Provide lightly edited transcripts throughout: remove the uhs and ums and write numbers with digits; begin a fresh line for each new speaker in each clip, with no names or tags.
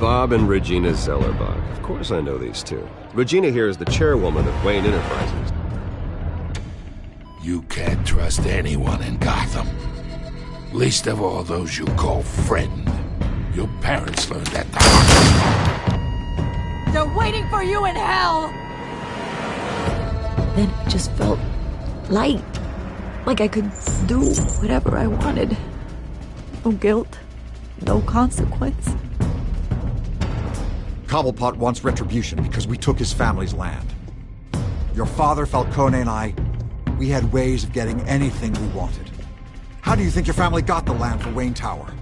Bob and Regina Zellerbach. Of course I know these two. Regina here is the chairwoman of Wayne Enterprises.
You can't trust anyone in Gotham. Least of all those you call friend. Your parents learned that the hard way.
They're waiting for you in hell!
Then it just felt light. Like I could do whatever I wanted. No guilt. No consequence.
Cobblepot wants retribution because we took his family's land. Your father, Falcone, and I, we had ways of getting anything we wanted. How do you think your family got the land for Wayne Tower?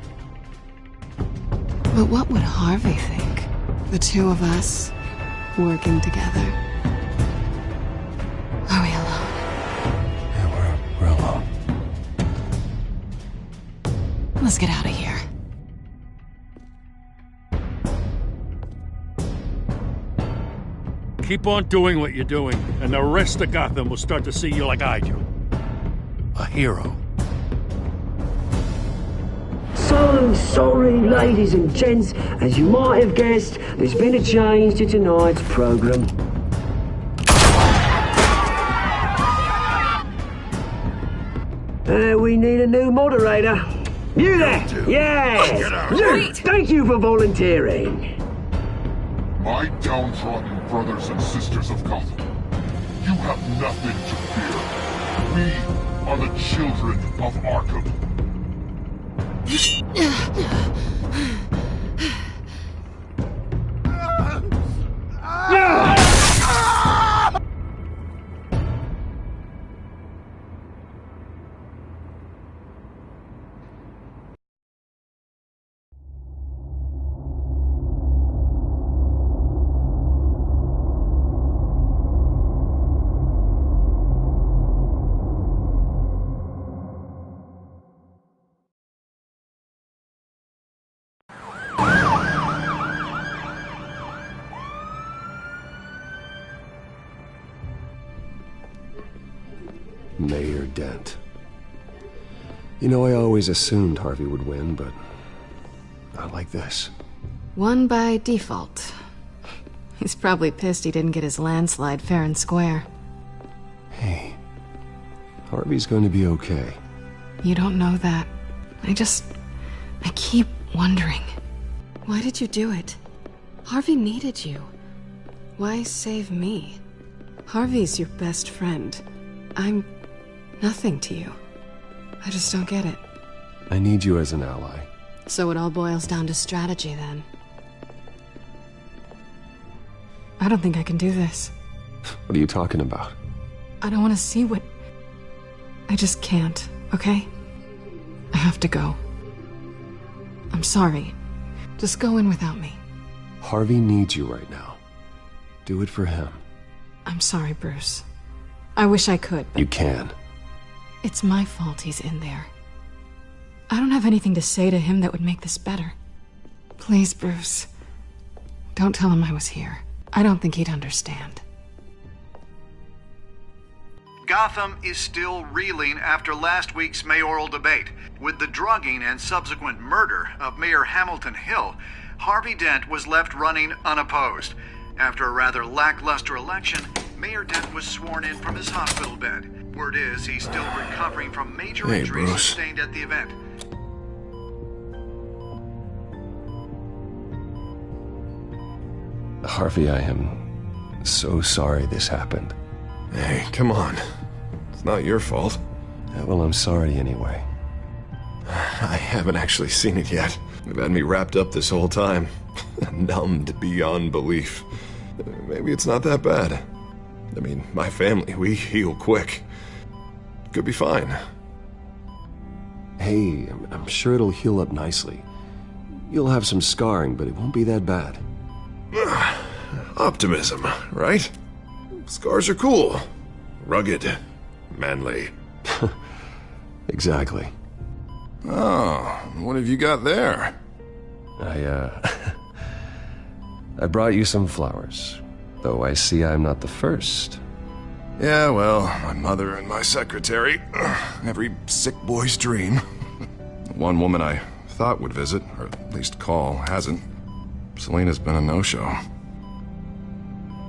But what would Harvey think? The two of us, working together. Are we alone?
Yeah, we're alone.
Let's get out of here.
Keep on doing what you're doing, and the rest of Gotham will start to see you like I do. A hero.
So sorry, ladies and gents. As you might have guessed, there's been a change to tonight's program. We need a new moderator. You there? Yes! You! Thank you for volunteering.
My downtrodden brothers and sisters of Gotham, you have nothing to fear. We are the children of Arkham.
Mayor Dent. You know, I always assumed Harvey would win, but not like this.
Won by default. He's probably pissed he didn't get his landslide fair and square.
Hey, Harvey's going to be okay.
You don't know that. I keep wondering. Why did you do it? Harvey needed you. Why save me? Harvey's your best friend. I'm nothing to you. I just don't get it.
I need you as an ally.
So it all boils down to strategy, then. I don't think I can do this.
What are you talking about?
I don't want to see what... I just can't, okay? I have to go. I'm sorry. Just go in without me.
Harvey needs you right now. Do it for him.
I'm sorry, Bruce. I wish I could, but...
You can.
It's my fault he's in there. I don't have anything to say to him that would make this better. Please, Bruce. Don't tell him I was here. I don't think he'd understand.
Gotham is still reeling after last week's mayoral debate. With the drugging and subsequent murder of Mayor Hamilton Hill, Harvey Dent was left running unopposed. After a rather lackluster election, Mayor Dent was sworn in from his hospital bed. Word is he's still recovering from major injuries sustained at the event.
Harvey, I am so sorry this happened.
Hey, come on. It's not your fault.
Yeah, well, I'm sorry anyway.
I haven't actually seen it yet. They've had me wrapped up this whole time. Numbed beyond belief. Maybe it's not that bad. I mean, my family, we heal quick. Could be fine.
Hey, I'm sure it'll heal up nicely. You'll have some scarring, but it won't be that bad.
Optimism, right? Scars are cool. Rugged. Manly.
Exactly.
Oh, what have you got there?
I brought you some flowers. Though I see I'm not the first.
Yeah, well, my mother and my secretary. Every sick boy's dream. One woman I thought would visit, or at least call, hasn't. Selena's been a no-show.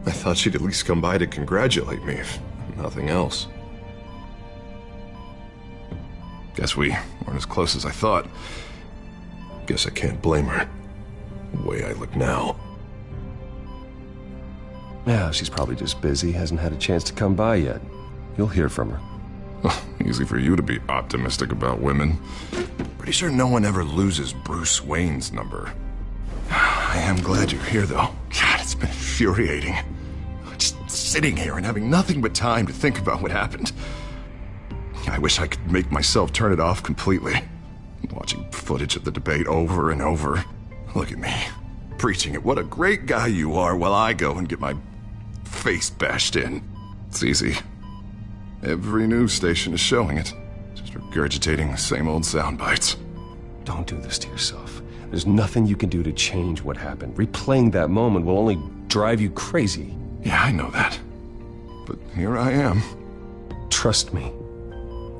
I thought she'd at least come by to congratulate me, if nothing else. Guess we weren't as close as I thought. Guess I can't blame her. The way I look now.
Yeah, she's probably just busy, hasn't had a chance to come by yet. You'll hear from her.
Easy for you to be optimistic about women. Pretty sure no one ever loses Bruce Wayne's number. I am glad you're here, though. God, it's been infuriating. Just sitting here and having nothing but time to think about what happened. I wish I could make myself turn it off completely. Watching footage of the debate over and over. Look at me, preaching at what a great guy you are while I go and get my face bashed in. It's easy. Every news station is showing it. Just regurgitating the same old sound bites.
Don't do this to yourself. There's nothing you can do to change what happened. Replaying that moment will only drive you crazy.
Yeah, I know that. But here I am.
Trust me.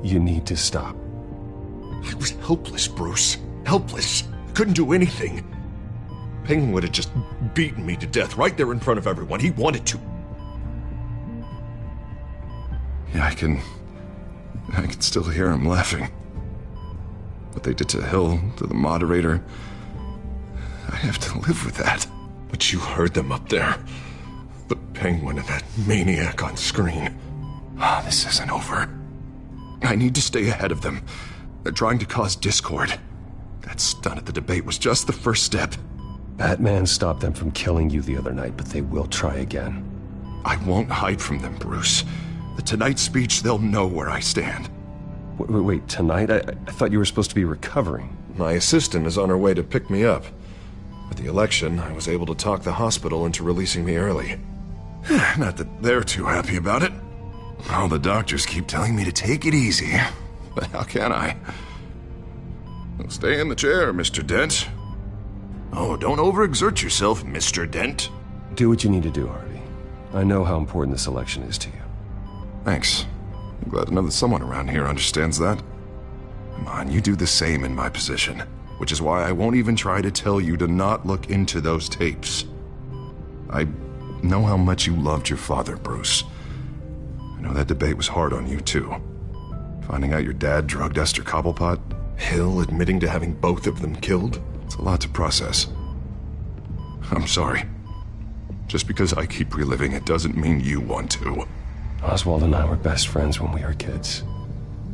You need to stop.
I was helpless, Bruce. Helpless. Couldn't do anything. Penguin would have just beaten me to death right there in front of everyone. He wanted to. Yeah, I can still hear him laughing. What they did to Hill, to the moderator, I have to live with that. But you heard them up there. The Penguin and that maniac on screen. This isn't over. I need to stay ahead of them. They're trying to cause discord. That stunt at the debate was just the first step.
Batman stopped them from killing you the other night, but they will try again.
I won't hide from them, Bruce. The Tonight speech, they'll know where I stand.
Wait, tonight? I thought you were supposed to be recovering.
My assistant is on her way to pick me up. With the election, I was able to talk the hospital into releasing me early. Not that they're too happy about it. All the doctors keep telling me to take it easy. But how can I? Well, stay in the chair, Mr. Dent. Oh, don't overexert yourself, Mr. Dent.
Do what you need to do, Harvey. I know how important this election is to you.
Thanks. I'm glad to know that someone around here understands that. Come on, you do the same in my position. Which is why I won't even try to tell you to not look into those tapes. I know how much you loved your father, Bruce. I know that debate was hard on you, too. Finding out your dad drugged Esther Cobblepot, Hill admitting to having both of them killed, it's a lot to process. I'm sorry. Just because I keep reliving it doesn't mean you want to.
Oswald and I were best friends when we were kids.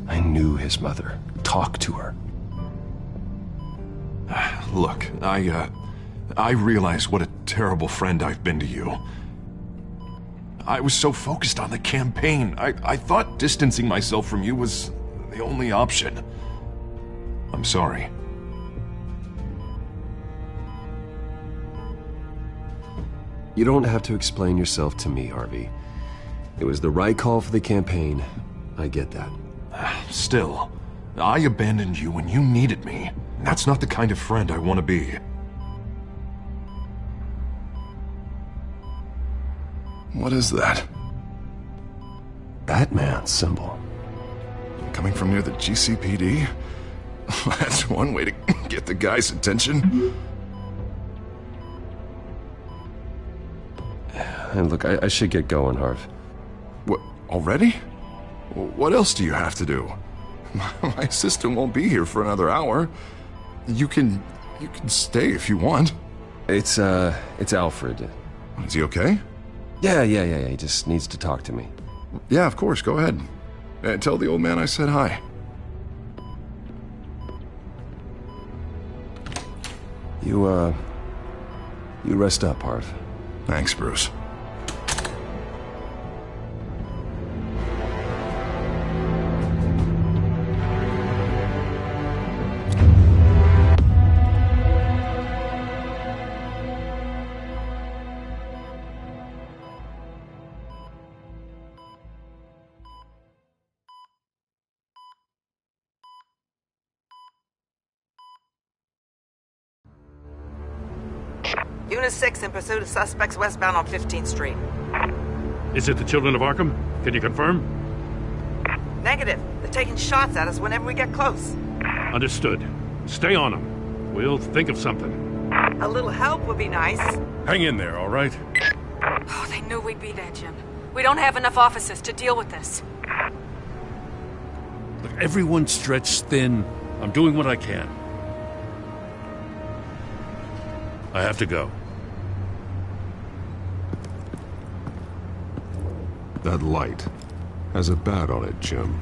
I knew his mother. Talked to her.
Look, I realize what a terrible friend I've been to you. I was so focused on the campaign. I thought distancing myself from you was the only option. I'm sorry.
You don't have to explain yourself to me, Harvey. It was the right call for the campaign. I get that.
Still, I abandoned you when you needed me. That's not the kind of friend I want to be. What is that?
Batman symbol.
Coming from near the GCPD? That's one way to get the guy's attention.
And look, I should get going, Harv.
What, already? What else do you have to do? My assistant won't be here for another hour. You can stay if you want.
It's Alfred.
Is he okay?
Yeah. He just needs to talk to me.
Yeah, of course. Go ahead. Tell the old man I said hi.
You rest up, Harv.
Thanks, Bruce.
Unit 6 in pursuit of suspects westbound on 15th Street.
Is it the Children of Arkham? Can you confirm?
Negative. They're taking shots at us whenever we get close.
Understood. Stay on them. We'll think of something.
A little help would be nice.
Hang in there, all right?
Oh, they knew we'd be there, Jim. We don't have enough officers to deal with this.
Look, everyone's stretched thin. I'm doing what I can. I have to go.
That light has a bat on it, Jim.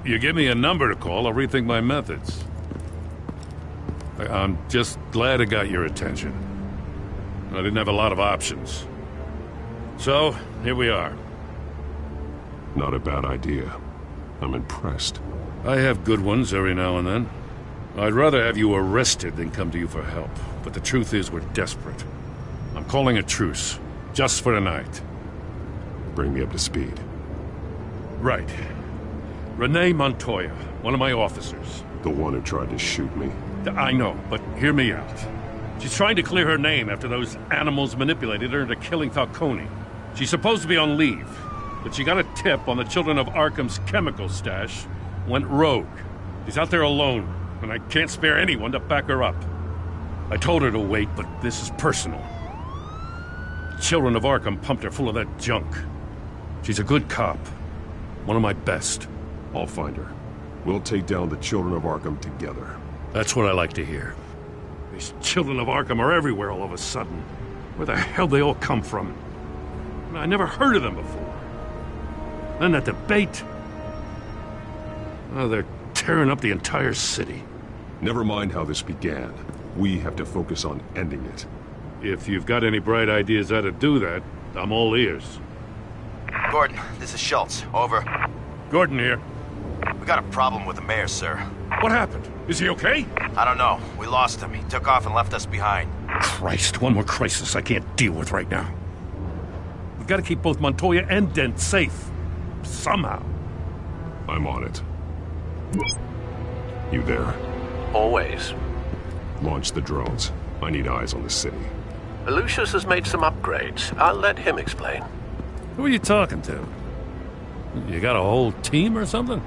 You give me a number to call, I'll rethink my methods. I'm just glad it got your attention. I didn't have a lot of options. So, here we are.
Not a bad idea. I'm impressed.
I have good ones every now and then. I'd rather have you arrested than come to you for help. But the truth is, we're desperate. I'm calling a truce. Just for tonight.
Bring me up to speed.
Right. Renee Montoya, one of my officers.
The one who tried to shoot me.
I know, but hear me out. She's trying to clear her name after those animals manipulated her into killing Falcone. She's supposed to be on leave, but she got a tip on the Children of Arkham's chemical stash, went rogue. She's out there alone, and I can't spare anyone to back her up. I told her to wait, but this is personal. The Children of Arkham pumped her full of that junk. She's a good cop. One of my best.
I'll find her. We'll take down the Children of Arkham together.
That's what I like to hear. These Children of Arkham are everywhere all of a sudden. Where the hell they all come from? I never heard of them before. Then that debate. Oh, they're tearing up the entire city.
Never mind how this began. We have to focus on ending it.
If you've got any bright ideas how to do that, I'm all ears.
Gordon, this is Schultz. Over.
Gordon here.
We got a problem with the mayor, sir.
What happened? Is he okay?
I don't know. We lost him. He took off and left us behind.
Christ, one more crisis I can't deal with right now. We've got to keep both Montoya and Dent safe. Somehow.
I'm on it. You there?
Always.
Launch the drones. I need eyes on the city.
Lucius has made some upgrades. I'll let him explain.
Who are you talking to? You got a whole team or something?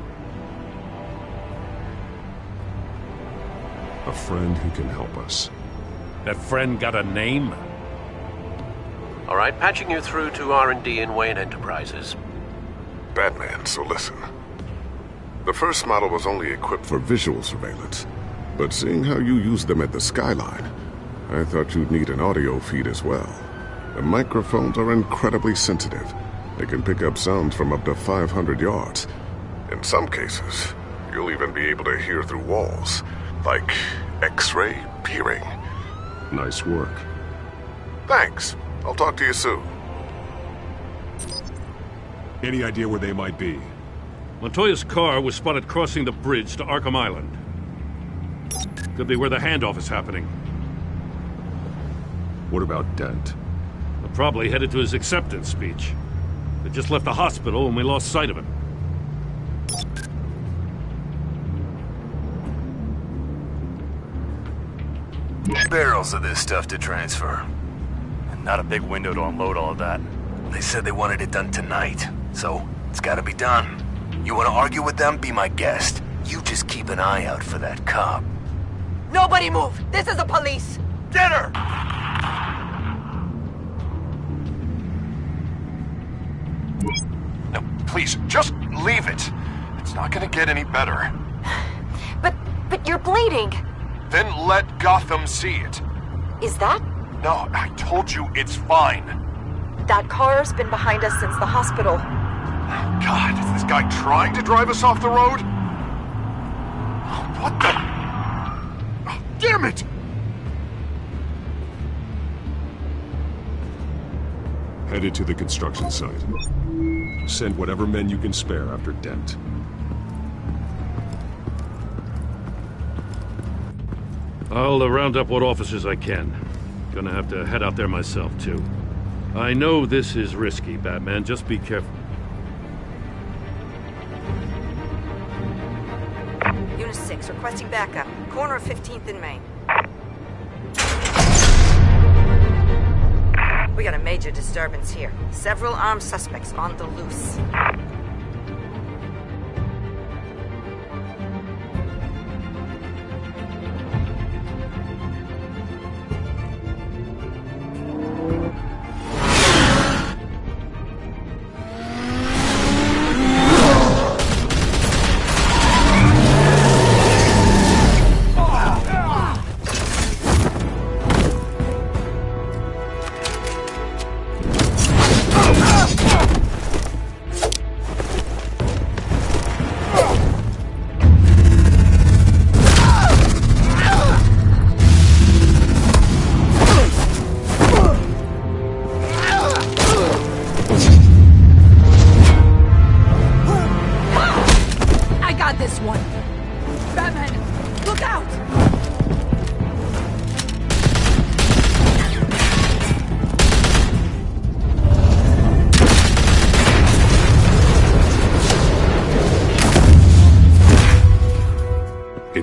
A friend who can help us.
That friend got a name?
All right, patching you through to R&D in Wayne Enterprises.
Batman, so listen. The first model was only equipped for visual surveillance, but seeing how you use them at the Skyline, I thought you'd need an audio feed as well. The microphones are incredibly sensitive. They can pick up sounds from up to 500 yards. In some cases, you'll even be able to hear through walls, like X-ray peering.
Nice work.
Thanks. I'll talk to you soon.
Any idea where they might be?
Montoya's car was spotted crossing the bridge to Arkham Island. Could be where the handoff is happening.
What about Dent?
They're probably headed to his acceptance speech. They just left the hospital and we lost sight of him.
Barrels of this stuff to transfer. And not a big window to unload all of that. They said they wanted it done tonight, so it's gotta be done. You wanna argue with them? Be my guest. You just keep an eye out for that cop.
Nobody move! This is the police!
Get her!
No, please, just leave it. It's not gonna get any better.
But you're bleeding.
Then let Gotham see it.
Is that?
No, I told you it's fine.
That car's been behind us since the hospital.
God, is this guy trying to drive us off the road? What the? Oh, damn it!
Headed to the construction site. Send whatever men you can spare after Dent.
I'll round up what officers I can. Gonna have to head out there myself, too. I know this is risky, Batman. Just be careful.
Unit 6, requesting backup. Corner of 15th and Main. We got a major disturbance here. Several armed suspects on the loose.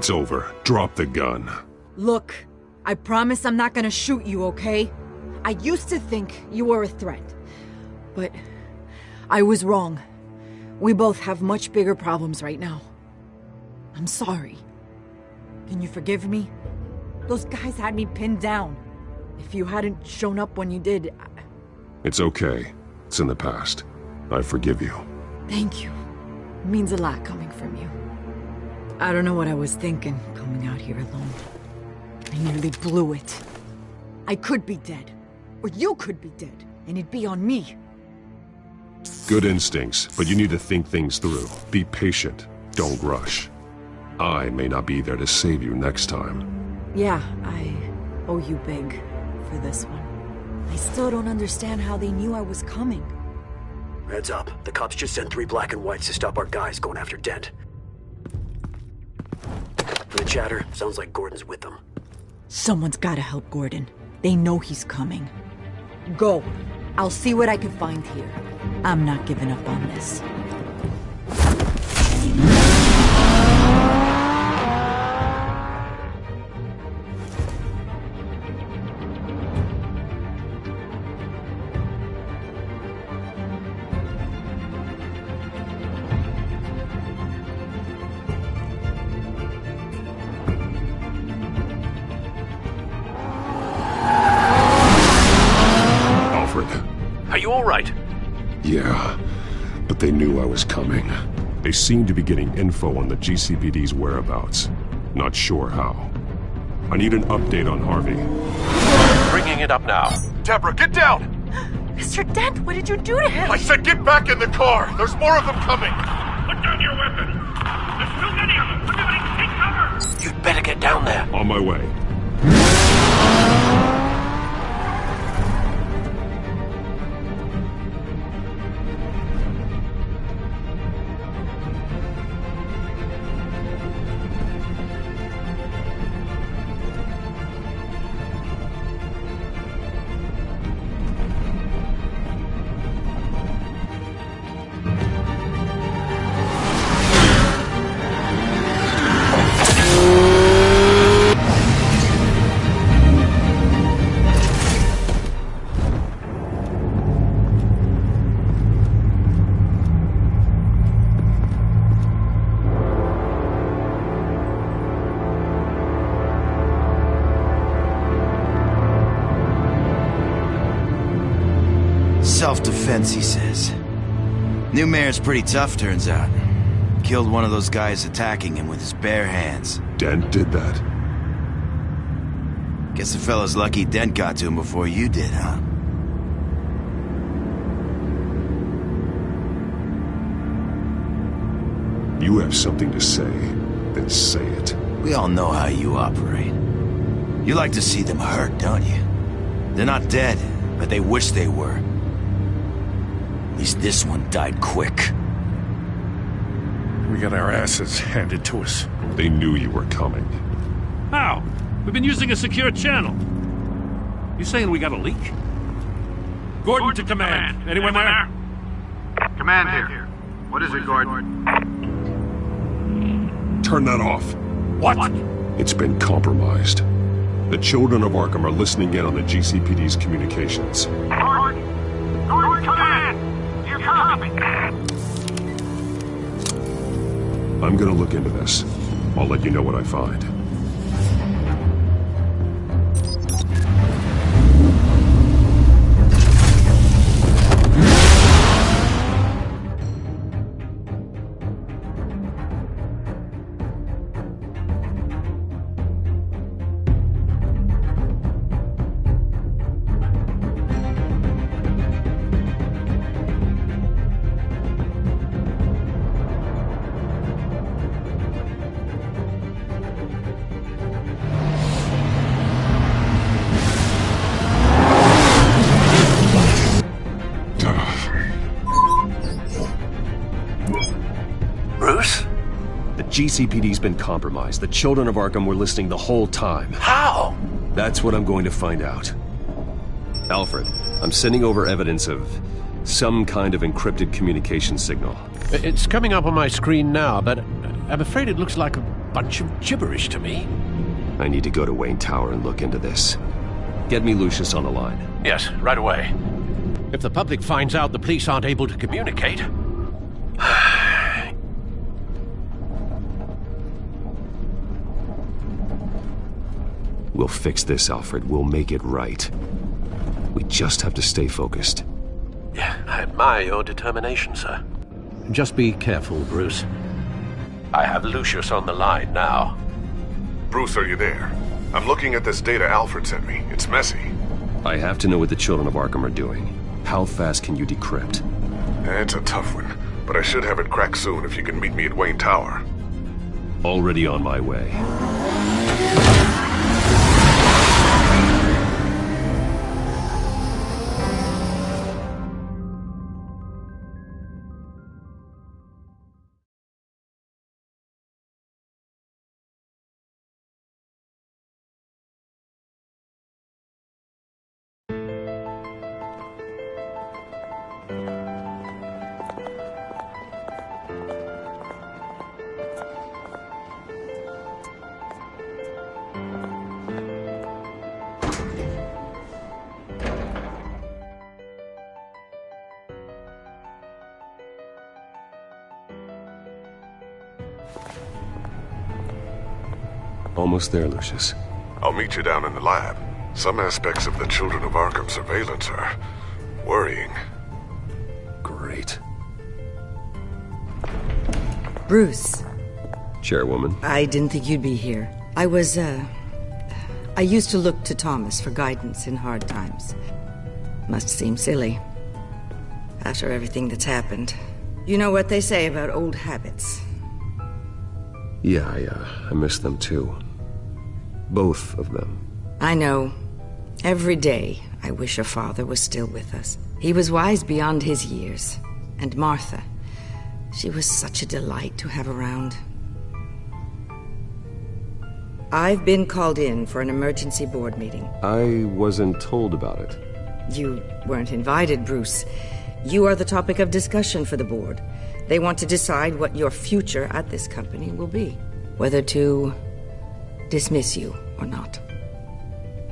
It's over. Drop the gun.
Look, I promise I'm not gonna shoot you, okay? I used to think you were a threat, but I was wrong. We both have much bigger problems right now. I'm sorry. Can you forgive me? Those guys had me pinned down. If you hadn't shown up when you did,
It's okay. It's in the past. I forgive you.
Thank you. It means a lot coming from you. I don't know what I was thinking, coming out here alone. I nearly blew it. I could be dead. Or you could be dead, and it'd be on me.
Good instincts, but you need to think things through. Be patient. Don't rush. I may not be there to save you next time.
Yeah, I owe you big for this one. I still don't understand how they knew I was coming.
Heads up. The cops just sent 3 black and whites to stop our guys going after Dent. From the chatter, sounds like Gordon's with them.
Someone's gotta help Gordon. They know he's coming. Go. I'll see what I can find here. I'm not giving up on this.
Are you all right?
Yeah, but they knew I was coming. They seemed to be getting info on the GCPD's whereabouts. Not sure how. I need an update on Harvey.
Bringing it up now.
Deborah, get down!
Mr. Dent, what did you do to him?
I said get back in the car! There's more of them coming!
Put down your weapon! There's too many of them! Somebody take cover!
You'd better get down there.
On my way.
Self-defense, he says. New mayor's pretty tough, turns out. Killed one of those guys attacking him with his bare hands.
Dent did that?
Guess the fella's lucky Dent got to him before you did, huh?
You have something to say, then say it.
We all know how you operate. You like to see them hurt, don't you? They're not dead, but they wish they were. At least this one died quick.
We got our asses handed to us.
They knew you were coming.
How? We've been using a secure channel. You saying we got a leak? Gordon to command. Anyone there?
Command here. What is it, Gordon?
Turn that off.
What?
It's been compromised. The children of Arkham are listening in on the GCPD's communications.
Gordon, command! You copy?
I'm gonna look into this. I'll let you know what I find. GCPD's been compromised. The children of Arkham were listening the whole time.
How?
That's what I'm going to find out. Alfred, I'm sending over evidence of some kind of encrypted communication signal.
It's coming up on my screen now, but I'm afraid it looks like bunch of gibberish to me.
I need to go to Wayne Tower and look into this. Get me Lucius on the line.
Yes, right away. If the public finds out the police aren't able to communicate...
We'll fix this, Alfred. We'll make it right. We just have to stay focused.
Yeah, I admire your determination, sir. Just be careful, Bruce. I have Lucius on the line now.
Bruce, are you there? I'm looking at this data Alfred sent me. It's messy.
I have to know what the children of Arkham are doing. How fast can you decrypt?
It's a tough one, but I should have it cracked soon if you can meet me at Wayne Tower.
Already on my way. Almost there, Lucius.
I'll meet you down in the lab. Some aspects of the Children of Arkham surveillance are worrying.
Great.
Bruce.
Chairwoman.
I didn't think you'd be here. I used to look to Thomas for guidance in hard times. Must seem silly. After everything that's happened. You know what they say about old habits.
Yeah, I miss them too. Both of them.
I know. Every day, I wish your father was still with us. He was wise beyond his years. And Martha, she was such a delight to have around. I've been called in for an emergency board meeting.
I wasn't told about it.
You weren't invited, Bruce. You are the topic of discussion for the board. They want to decide what your future at this company will be. Whether to dismiss you or not.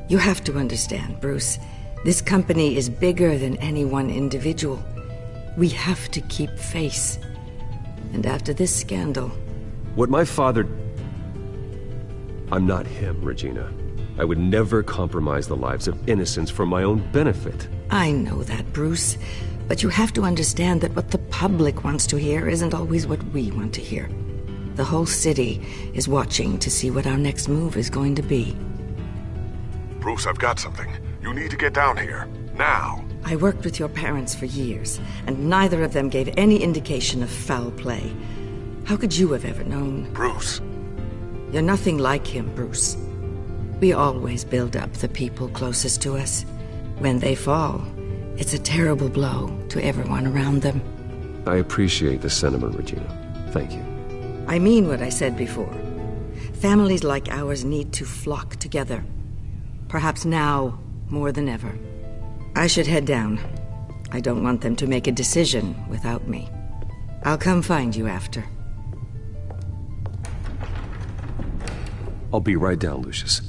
You have to understand, Bruce. This company is bigger than any one individual. We have to keep face. And after this scandal...
What my father... I'm not him, Regina. I would never compromise the lives of innocents for my own benefit.
I know that, Bruce. But you have to understand that what the public wants to hear isn't always what we want to hear. The whole city is watching to see what our next move is going to be.
Bruce, I've got something. You need to get down here. Now.
I worked with your parents for years, and neither of them gave any indication of foul play. How could you have ever known?
Bruce.
You're nothing like him, Bruce. We always build up the people closest to us. When they fall, it's a terrible blow to everyone around them.
I appreciate the sentiment, Regina. Thank you.
I mean what I said before. Families like ours need to flock together. Perhaps now more than ever. I should head down. I don't want them to make a decision without me. I'll come find you after.
I'll be right down, Lucius.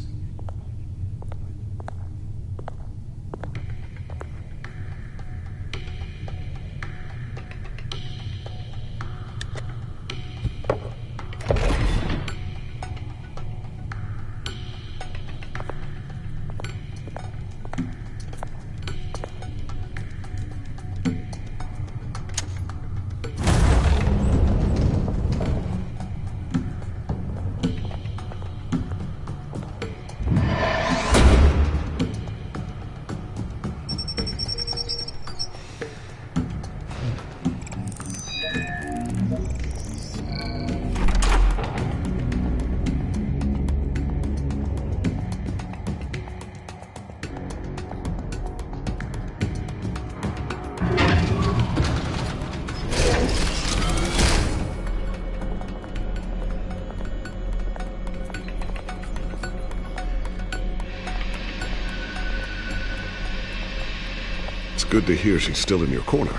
Good to hear she's still in your corner.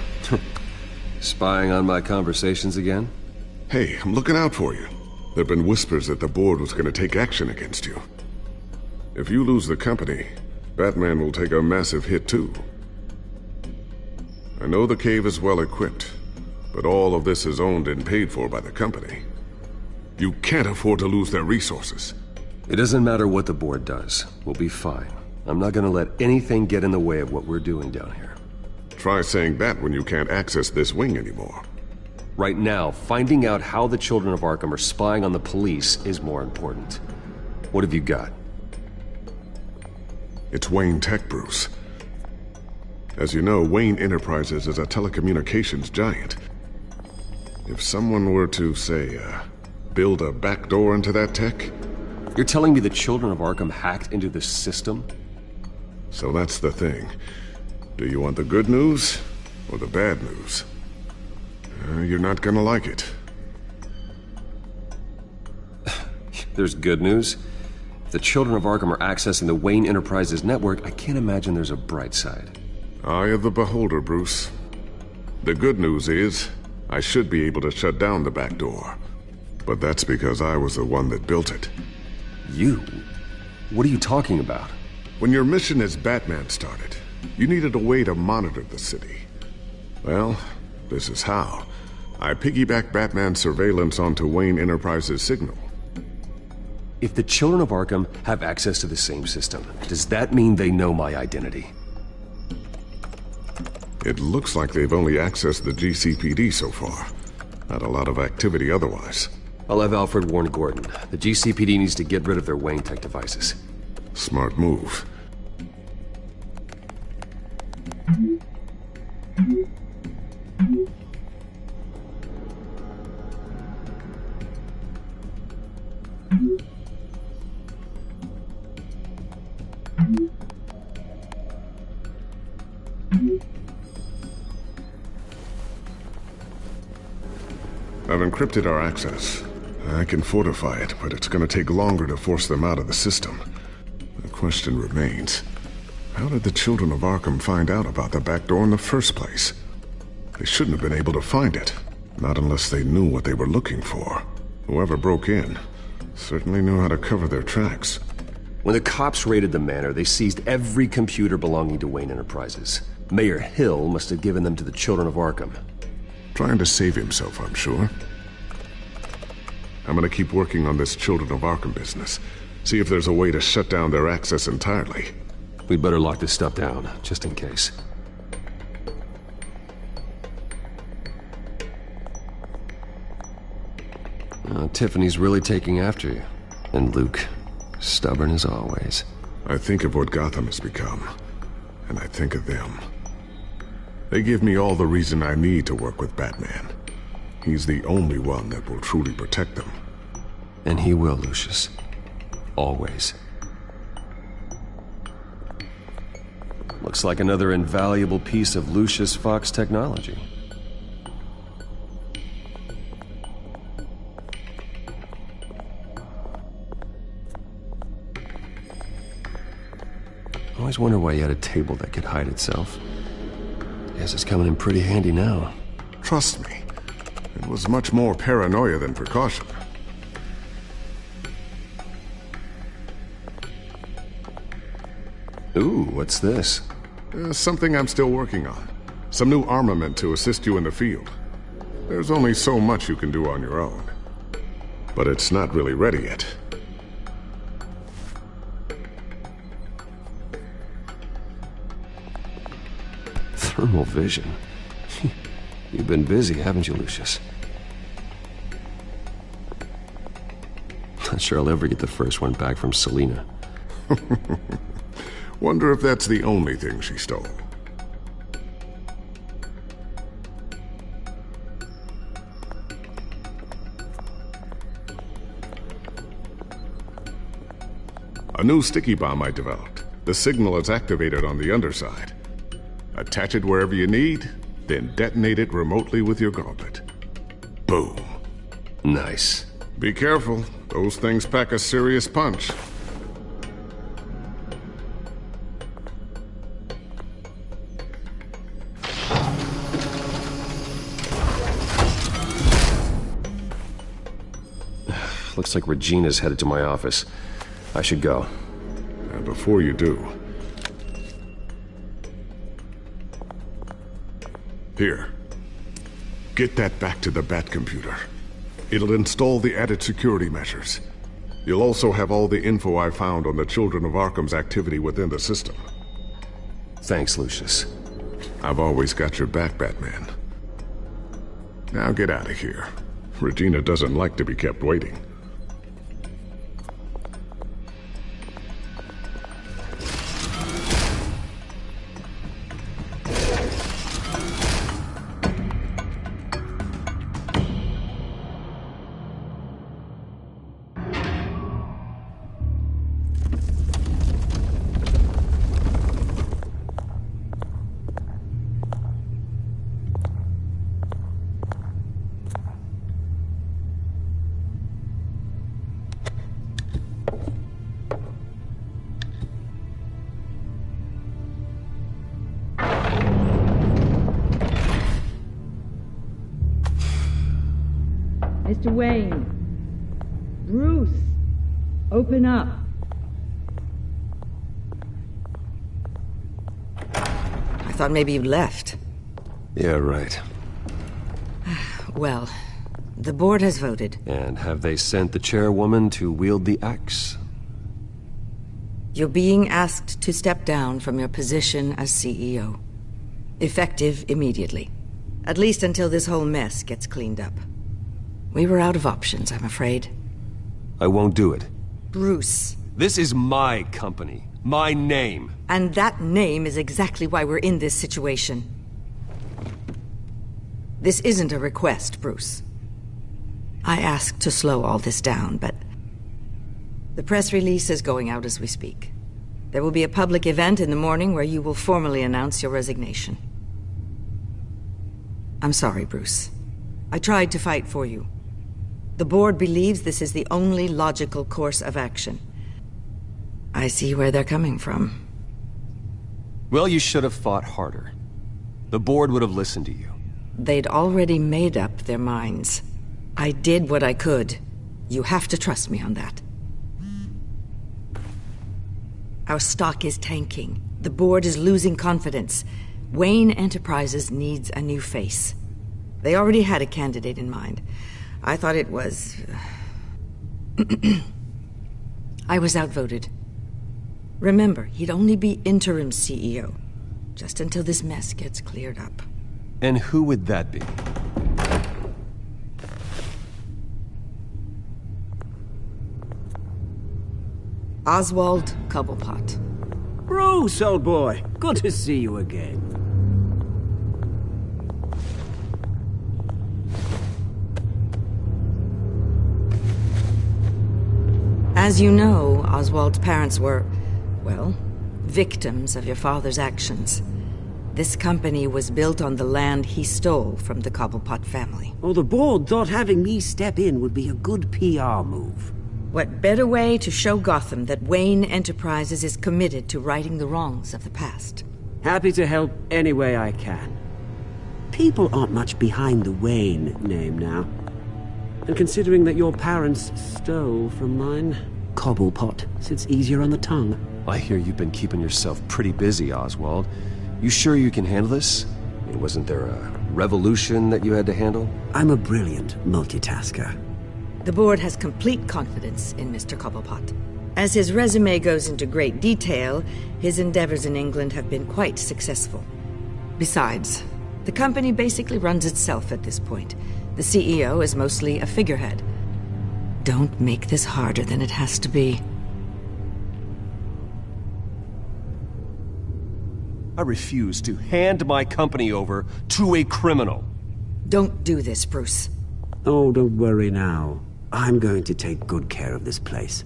Spying on my conversations again?
Hey, I'm looking out for you. There've been whispers that the board was going to take action against you. If you lose the company, Batman will take a massive hit too. I know the cave is well equipped, but all of this is owned and paid for by the company. You can't afford to lose their resources.
It doesn't matter what the board does. We'll be fine. I'm not gonna let anything get in the way of what we're doing down here.
Try saying that when you can't access this wing anymore.
Right now, finding out how the Children of Arkham are spying on the police is more important. What have you got?
It's Wayne Tech, Bruce. As you know, Wayne Enterprises is a telecommunications giant. If someone were to, say, build a backdoor into that tech...
You're telling me the Children of Arkham hacked into this system?
So that's the thing. Do you want the good news or the bad news? You're not gonna like it.
There's good news. If the Children of Arkham are accessing the Wayne Enterprises network, I can't imagine there's a bright side.
Eye of the beholder, Bruce. The good news is, I should be able to shut down the back door. But that's because I was the one that built it.
You? What are you talking about?
When your mission as Batman started, you needed a way to monitor the city. Well, this is how. I piggybacked Batman's surveillance onto Wayne Enterprises' signal.
If the Children of Arkham have access to the same system, does that mean they know my identity?
It looks like they've only accessed the GCPD so far. Not a lot of activity otherwise.
I'll have Alfred warn Gordon. The GCPD needs to get rid of their Wayne Tech devices.
Smart move. I've encrypted our access. I can fortify it, but it's gonna take longer to force them out of the system. The question remains, how did the Children of Arkham find out about the back door in the first place? They shouldn't have been able to find it. Not unless they knew what they were looking for. Whoever broke in certainly knew how to cover their tracks.
When the cops raided the manor, they seized every computer belonging to Wayne Enterprises. Mayor Hill must have given them to the Children of Arkham.
Trying to save himself, I'm sure. I'm gonna keep working on this Children of Arkham business. See if there's a way to shut down their access entirely.
We'd better lock this stuff down, just in case. Tiffany's really taking after you. And Luke, stubborn as always.
I think of what Gotham has become, and I think of them. They give me all the reason I need to work with Batman. He's the only one that will truly protect them.
And he will, Lucius. Always. Looks like another invaluable piece of Lucius Fox technology. I always wonder why he had a table that could hide itself. Guess it's coming in pretty handy now.
Trust me, it was much more paranoia than precaution.
Ooh, what's this?
Something I'm still working on. Some new armament to assist you in the field. There's only so much you can do on your own. But it's not really ready yet.
Thermal vision. You've been busy, haven't you, Lucius? Not sure I'll ever get the first one back from Selina.
Wonder if that's the only thing she stole. A new sticky bomb I developed. The signal is activated on the underside. Attach it wherever you need, then detonate it remotely with your gauntlet. Boom.
Nice.
Be careful. Those things pack a serious punch.
Looks like Regina's headed to my office. I should go.
And before you do... Here. Get that back to the Bat computer. It'll install the added security measures. You'll also have all the info I found on the Children of Arkham's activity within the system.
Thanks, Lucius.
I've always got your back, Batman. Now get out of here. Regina doesn't like to be kept waiting.
Mr. Wayne. Bruce. Open up.
I thought maybe you'd left.
Yeah, right.
Well, the board has voted.
And have they sent the chairwoman to wield the axe?
You're being asked to step down from your position as CEO. Effective immediately. At least until this whole mess gets cleaned up. We were out of options, I'm afraid.
I won't do it.
Bruce.
This is my company. My name.
And that name is exactly why we're in this situation. This isn't a request, Bruce. I asked to slow all this down, but... the press release is going out as we speak. There will be a public event in the morning where you will formally announce your resignation. I'm sorry, Bruce. I tried to fight for you. The board believes this is the only logical course of action. I see where they're coming from.
Well, you should have fought harder. The board would have listened to you.
They'd already made up their minds. I did what I could. You have to trust me on that. Our stock is tanking. The board is losing confidence. Wayne Enterprises needs a new face. They already had a candidate in mind. I thought it was... I was outvoted. Remember, he'd only be interim CEO, just until this mess gets cleared up.
And who would that be?
Oswald Cobblepot.
Bruce, old boy. Good to see you again.
As you know, Oswald's parents were, well, victims of your father's actions. This company was built on the land he stole from the Cobblepot family.
Well, the board thought having me step in would be a good PR move.
What better way to show Gotham that Wayne Enterprises is committed to righting the wrongs of the past?
Happy to help any way I can. People aren't much behind the Wayne name now. And considering that your parents stole from mine, Cobblepot sits easier on the tongue.
I hear you've been keeping yourself pretty busy, Oswald. You sure you can handle this? I mean, wasn't there a revolution that you had to handle?
I'm a brilliant multitasker.
The board has complete confidence in Mr. Cobblepot. As his resume goes into great detail, his endeavors in England have been quite successful. Besides, the company basically runs itself at this point. The CEO is mostly a figurehead. Don't make this harder than it has to be.
I refuse to hand my company over to a criminal.
Don't do this, Bruce.
Oh, don't worry now. I'm going to take good care of this place.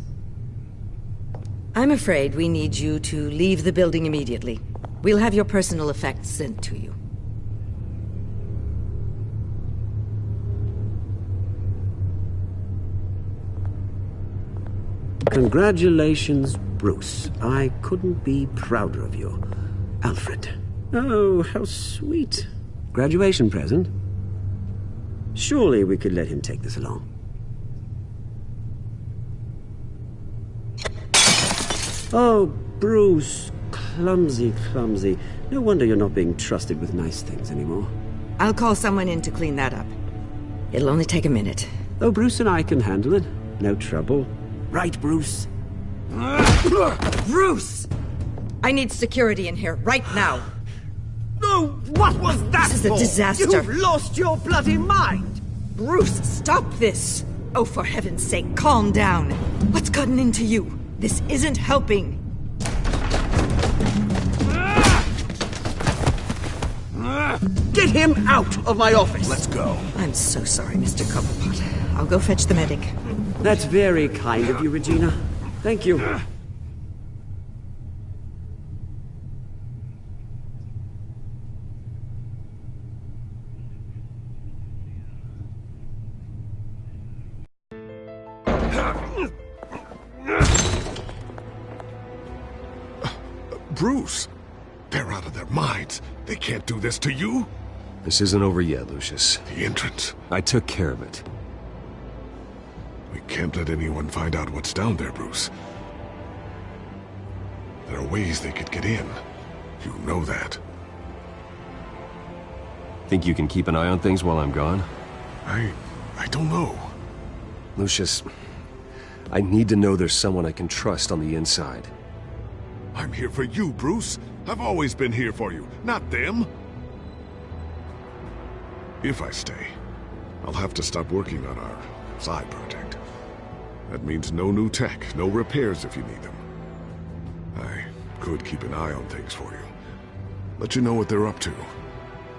I'm afraid we need you to leave the building immediately. We'll have your personal effects sent to you.
Congratulations, Bruce. I couldn't be prouder of you. Alfred. Oh, how sweet. Graduation present? Surely we could let him take this along. Oh, Bruce. Clumsy, clumsy. No wonder you're not being trusted with nice things anymore.
I'll call someone in to clean that up. It'll only take a minute.
Oh, Bruce and I can handle it. No trouble. Right, Bruce?
Bruce! I need security in here, right now.
No, what was that
This is a
for?
disaster.
You've lost your bloody mind!
Bruce, stop this! Oh, for heaven's sake, calm down. What's gotten into you? This isn't helping.
Get him out of my office!
Let's go.
I'm so sorry, Mr. Cobblepot. I'll go fetch the medic.
That's very kind of you, Regina. Thank you.
Bruce! They're out of their minds. They can't do this to you.
This isn't over yet, Lucius.
The entrance.
I took care of it.
We can't let anyone find out what's down there, Bruce. There are ways they could get in. You know that.
Think you can keep an eye on things while I'm gone?
I don't know.
Lucius, I need to know there's someone I can trust on the inside.
I'm here for you, Bruce. I've always been here for you, not them. If I stay, I'll have to stop working on our side project. That means no new tech, no repairs if you need them. I could keep an eye on things for you. Let you know what they're up to.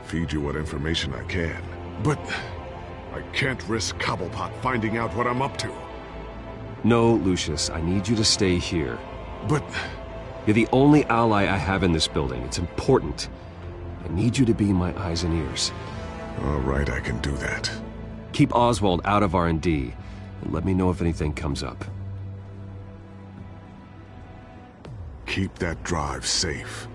Feed you what information I can. But I can't risk Cobblepot finding out what I'm up to.
No, Lucius, I need you to stay here.
But
you're the only ally I have in this building. It's important. I need you to be my eyes and ears.
All right, I can do that.
Keep Oswald out of R&D, and let me know if anything comes up.
Keep that drive safe.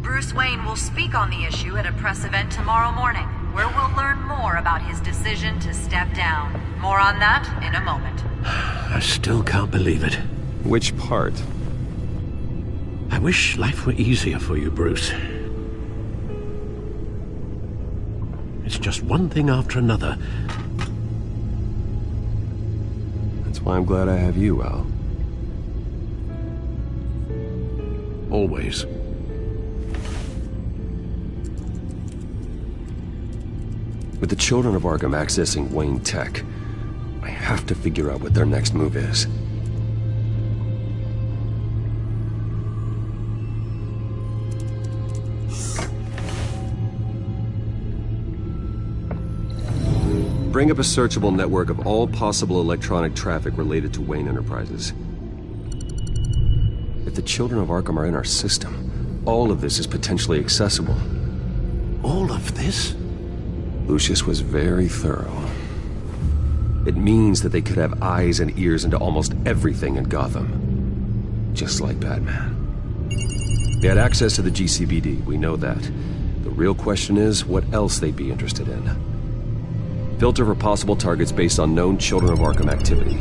Bruce Wayne will speak on the issue at a press event tomorrow morning, where we'll learn more about his decision to step down. More on that in a moment.
I still can't believe it.
Which part?
I wish life were easier for you, Bruce. It's just one thing after another.
That's why I'm glad I have you, Al.
Always.
With the children of Arkham accessing Wayne Tech, I have to figure out what their next move is. Bring up a searchable network of all possible electronic traffic related to Wayne Enterprises. If the children of Arkham are in our system, all of this is potentially accessible.
All of this?
Lucius was very thorough. It means that they could have eyes and ears into almost everything in Gotham. Just like Batman. They had access to the GCPD, we know that. The real question is, what else they'd be interested in. Filter for possible targets based on known Children of Arkham activity.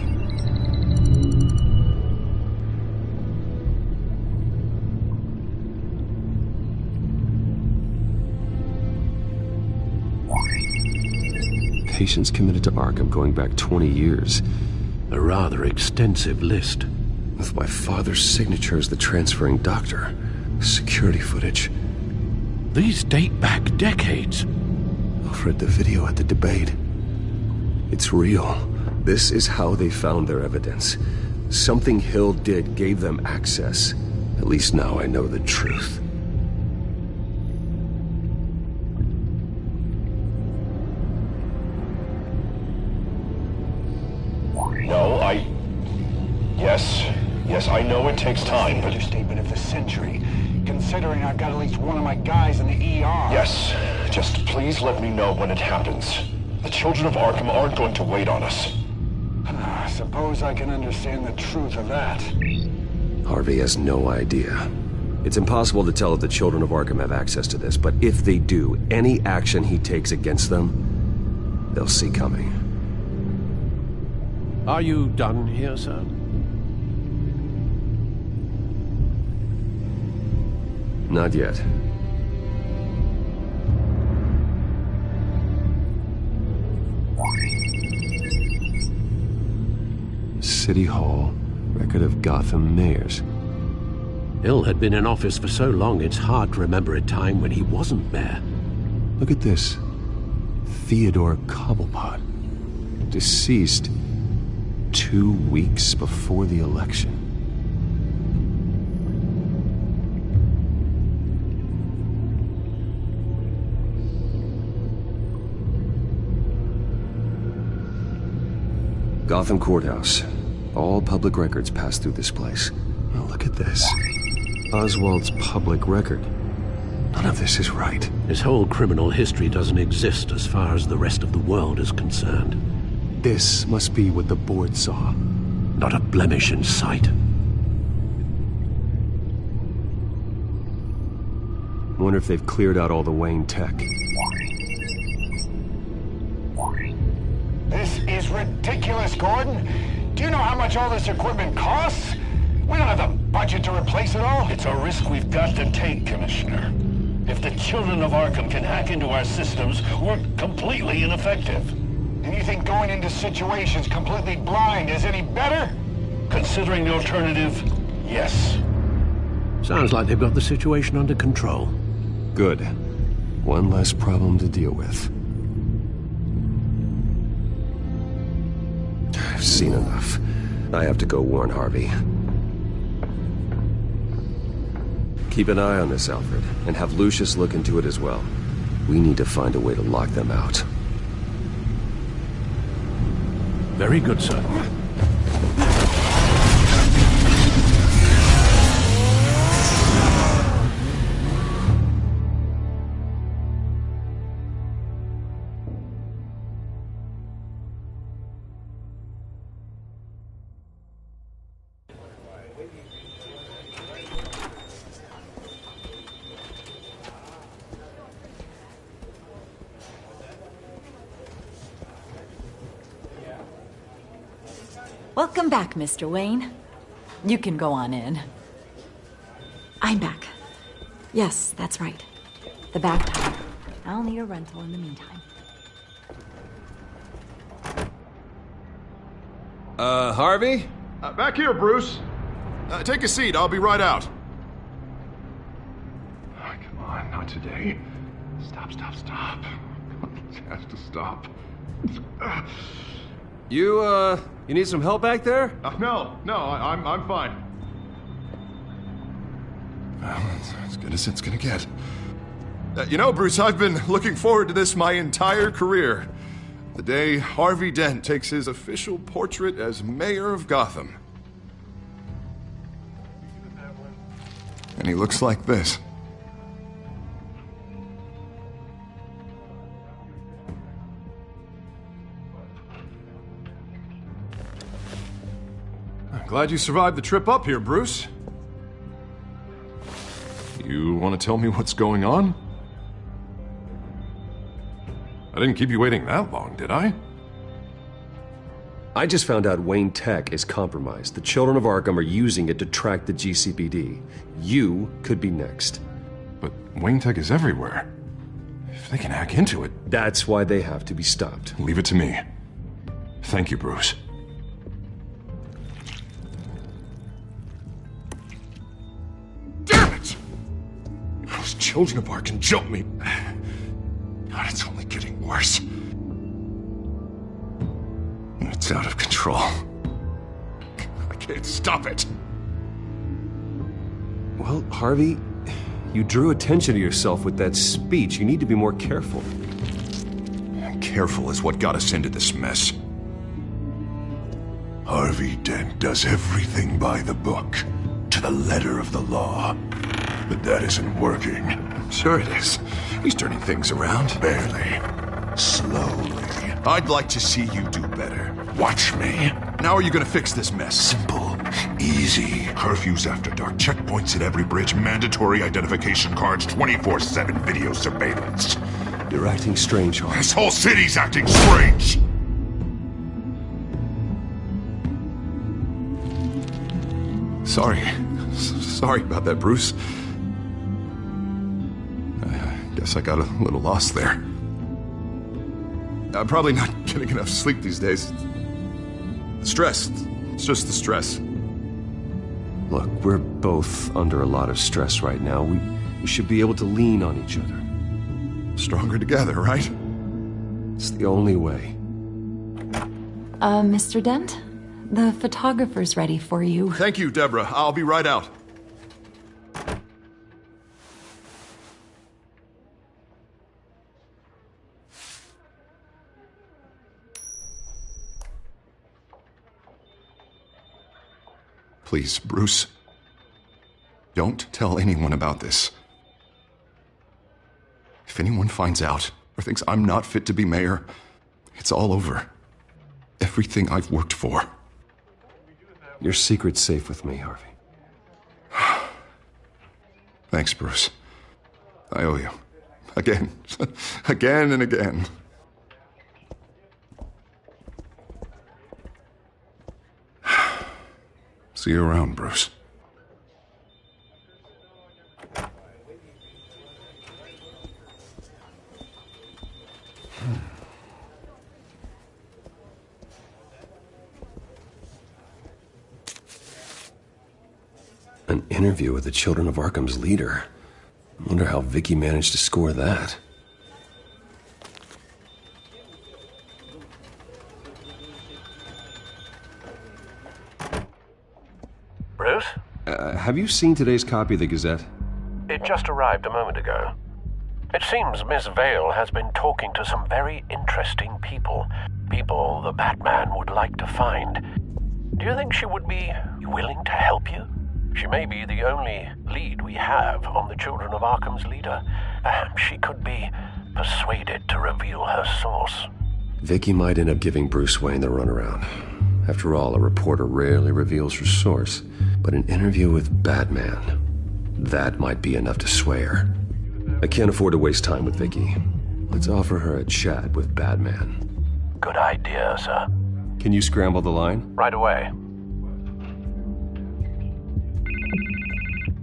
Patients committed to Arkham going back 20 years.
A rather extensive list.
With my father's signature as the transferring doctor. Security footage.
These date back decades.
I've read the video at the debate. It's real. This is how they found their evidence. Something Hill did gave them access. At least now I know the truth.
No.
Yes, I know it takes time, but...
Understatement of the century, considering I've got at least one of my guys in the ER.
Yes, just please let me know when it happens. The children of Arkham aren't going to wait on us.
I suppose I can understand the truth of that.
Harvey has no idea. It's impossible to tell if the children of Arkham have access to this, but if they do, any action he takes against them, they'll see coming.
Are you done here, sir?
Not yet. City Hall, record of Gotham mayors.
Hill had been in office for so long, it's hard to remember a time when he wasn't mayor.
Look at this. Theodore Cobblepot. Deceased 2 weeks before the election. Gotham Courthouse. All public records pass through this place. Oh, look at this. Oswald's public record. None of this is right.
His whole criminal history doesn't exist as far as the rest of the world is concerned.
This must be what the board saw.
Not a blemish in sight.
Wonder if they've cleared out all the Wayne tech.
This is ridiculous, Gordon. Do you know how much all this equipment costs? We don't have the budget to replace it all.
It's a risk we've got to take, Commissioner. If the children of Arkham can hack into our systems, we're completely ineffective.
And you think going into situations completely blind is any better?
Considering the alternative, yes.
Sounds like they've got the situation under control.
Good. One less problem to deal with. I've seen enough. I have to go warn Harvey. Keep an eye on this, Alfred, and have Lucius look into it as well. We need to find a way to lock them out.
Very good, sir.
Welcome back, Mr. Wayne. You can go on in. I'm back. Yes, that's right. The back tire. I'll need a rental in the meantime.
Harvey? Back here, Bruce. Take a seat. I'll be right out.
Oh, come on, not today. Stop. This has to stop.
You need some help back there?
No, I'm fine. Well, that's as good as it's gonna get. You know, Bruce, I've been looking forward to this my entire career. The day Harvey Dent takes his official portrait as mayor of Gotham. And he looks like this. Glad you survived the trip up here, Bruce. You want to tell me what's going on? I didn't keep you waiting that long, did I?
I just found out Wayne Tech is compromised. The children of Arkham are using it to track the GCPD. You could be next.
But Wayne Tech is everywhere. If they can hack into it...
That's why they have to be stopped.
Leave it to me. Thank you, Bruce. Those children of Arkham jumped me. God, it's only getting worse. It's out of control. I can't stop it.
Well, Harvey, you drew attention to yourself with that speech. You need to be more careful.
Careful is what got us into this mess.
Harvey Dent does everything by the book, to the letter of the law. But that isn't working.
Sure it is. He's turning things around.
Barely. Slowly.
I'd like to see you do better.
Watch me.
How are you gonna fix this mess?
Simple. Easy. Curfews after dark. Checkpoints at every bridge. Mandatory identification cards. 24/7 video surveillance.
You're acting strange, Harvey.
This whole city's acting strange!
Sorry about that, Bruce. I guess I got a little lost there. I'm probably not getting enough sleep these days. Stress. It's just the stress.
Look, we're both under a lot of stress right now. We should be able to lean on each other.
Stronger together, right?
It's the only way.
Mr. Dent? The photographer's ready for you.
Thank you, Deborah. I'll be right out. Please, Bruce. Don't tell anyone about this. If anyone finds out or thinks I'm not fit to be mayor, it's all over. Everything I've worked for.
Your secret's safe with me, Harvey.
Thanks, Bruce. I owe you. Again. Again and again. See you around, Bruce.
An interview with the Children of Arkham's leader. I wonder how Vicky managed to score that.
Bruce?
Have you seen today's copy of the Gazette?
It just arrived a moment ago. It seems Miss Vale has been talking to some very interesting people. People the Batman would like to find. Do you think she would be willing to help you? She may be the only lead we have on the Children of Arkham's leader. Perhaps she could be persuaded to reveal her source.
Vicky might end up giving Bruce Wayne the runaround. After all, a reporter rarely reveals her source. But an interview with Batman, that might be enough to sway her. I can't afford to waste time with Vicky. Let's offer her a chat with Batman.
Good idea, sir.
Can you scramble the line?
Right away.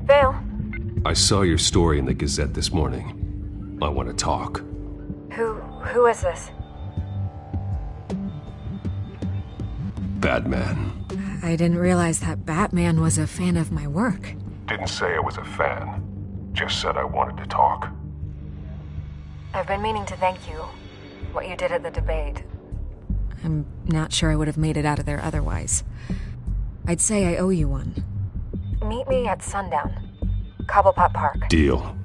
Vale.
I saw your story in the Gazette this morning. I want to talk.
Who is this?
Batman.
I didn't realize that Batman was a fan of my work.
Didn't say I was a fan. Just said I wanted to talk.
I've been meaning to thank you. What you did at the debate.
I'm not sure I would have made it out of there otherwise. I'd say I owe you one.
Meet me at sundown. Cobblepot Park.
Deal.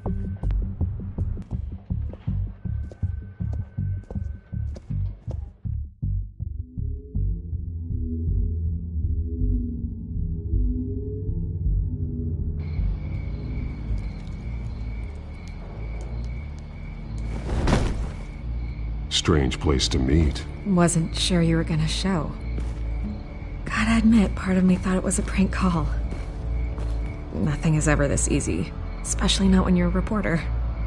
Strange place to meet.
Wasn't sure you were gonna show. Gotta admit, part of me thought it was a prank call. Nothing is ever this easy, especially not when you're a reporter.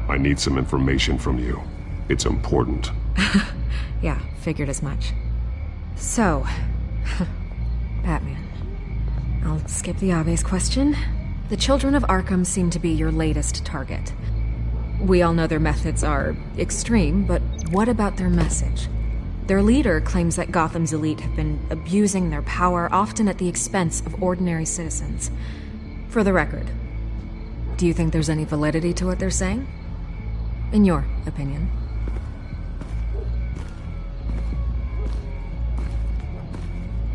I need some information from you. It's important.
Yeah, figured as much. So, Batman. I'll skip the obvious question. The Children of Arkham seem to be your latest target. We all know their methods are extreme, but what about their message? Their leader claims that Gotham's elite have been abusing their power, often at the expense of ordinary citizens. For the record, do you think there's any validity to what they're saying? In your opinion?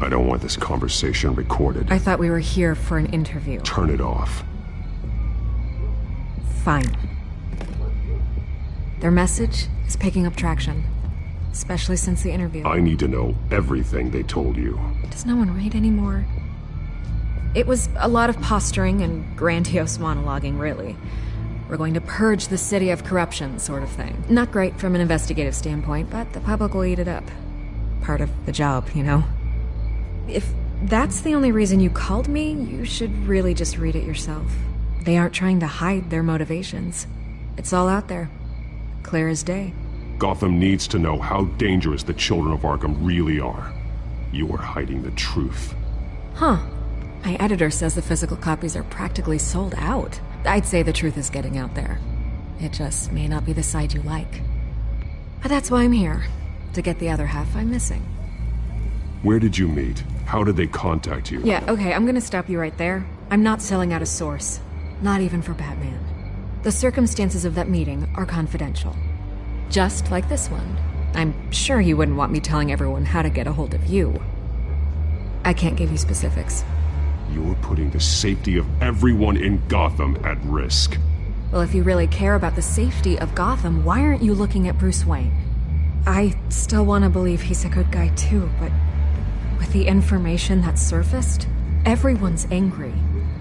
I don't want this conversation recorded.
I thought we were here for an interview.
Turn it off.
Fine. Their message is picking up traction.
especially since the interview.
I need to know everything they told you.
Does no one read anymore? It was a lot of posturing and grandiose monologuing, really. We're going to purge the city of corruption, sort of thing. Not great from an investigative standpoint, but the public will eat it up. Part of the job, you know? If that's the only reason you called me, you should really just read it yourself. They aren't trying to hide their motivations. It's all out there. Clear as day.
Gotham needs to know how dangerous the children of Arkham really are. You are hiding the truth.
Huh. My editor says the physical copies are practically sold out. I'd say the truth is getting out there. It just may not be the side you like. But that's why I'm here. To get the other half I'm missing.
Where did you meet? How did they contact you?
Yeah, okay, I'm gonna stop you right there. I'm not selling out a source. Not even for Batman. The circumstances of that meeting are confidential. Just like this one. I'm sure you wouldn't want me telling everyone how to get a hold of you. I can't give you specifics.
You're putting the safety of everyone in Gotham at risk.
Well, if you really care about the safety of Gotham, why aren't you looking at Bruce Wayne? I still want to believe he's a good guy too, but with the information that surfaced, everyone's angry.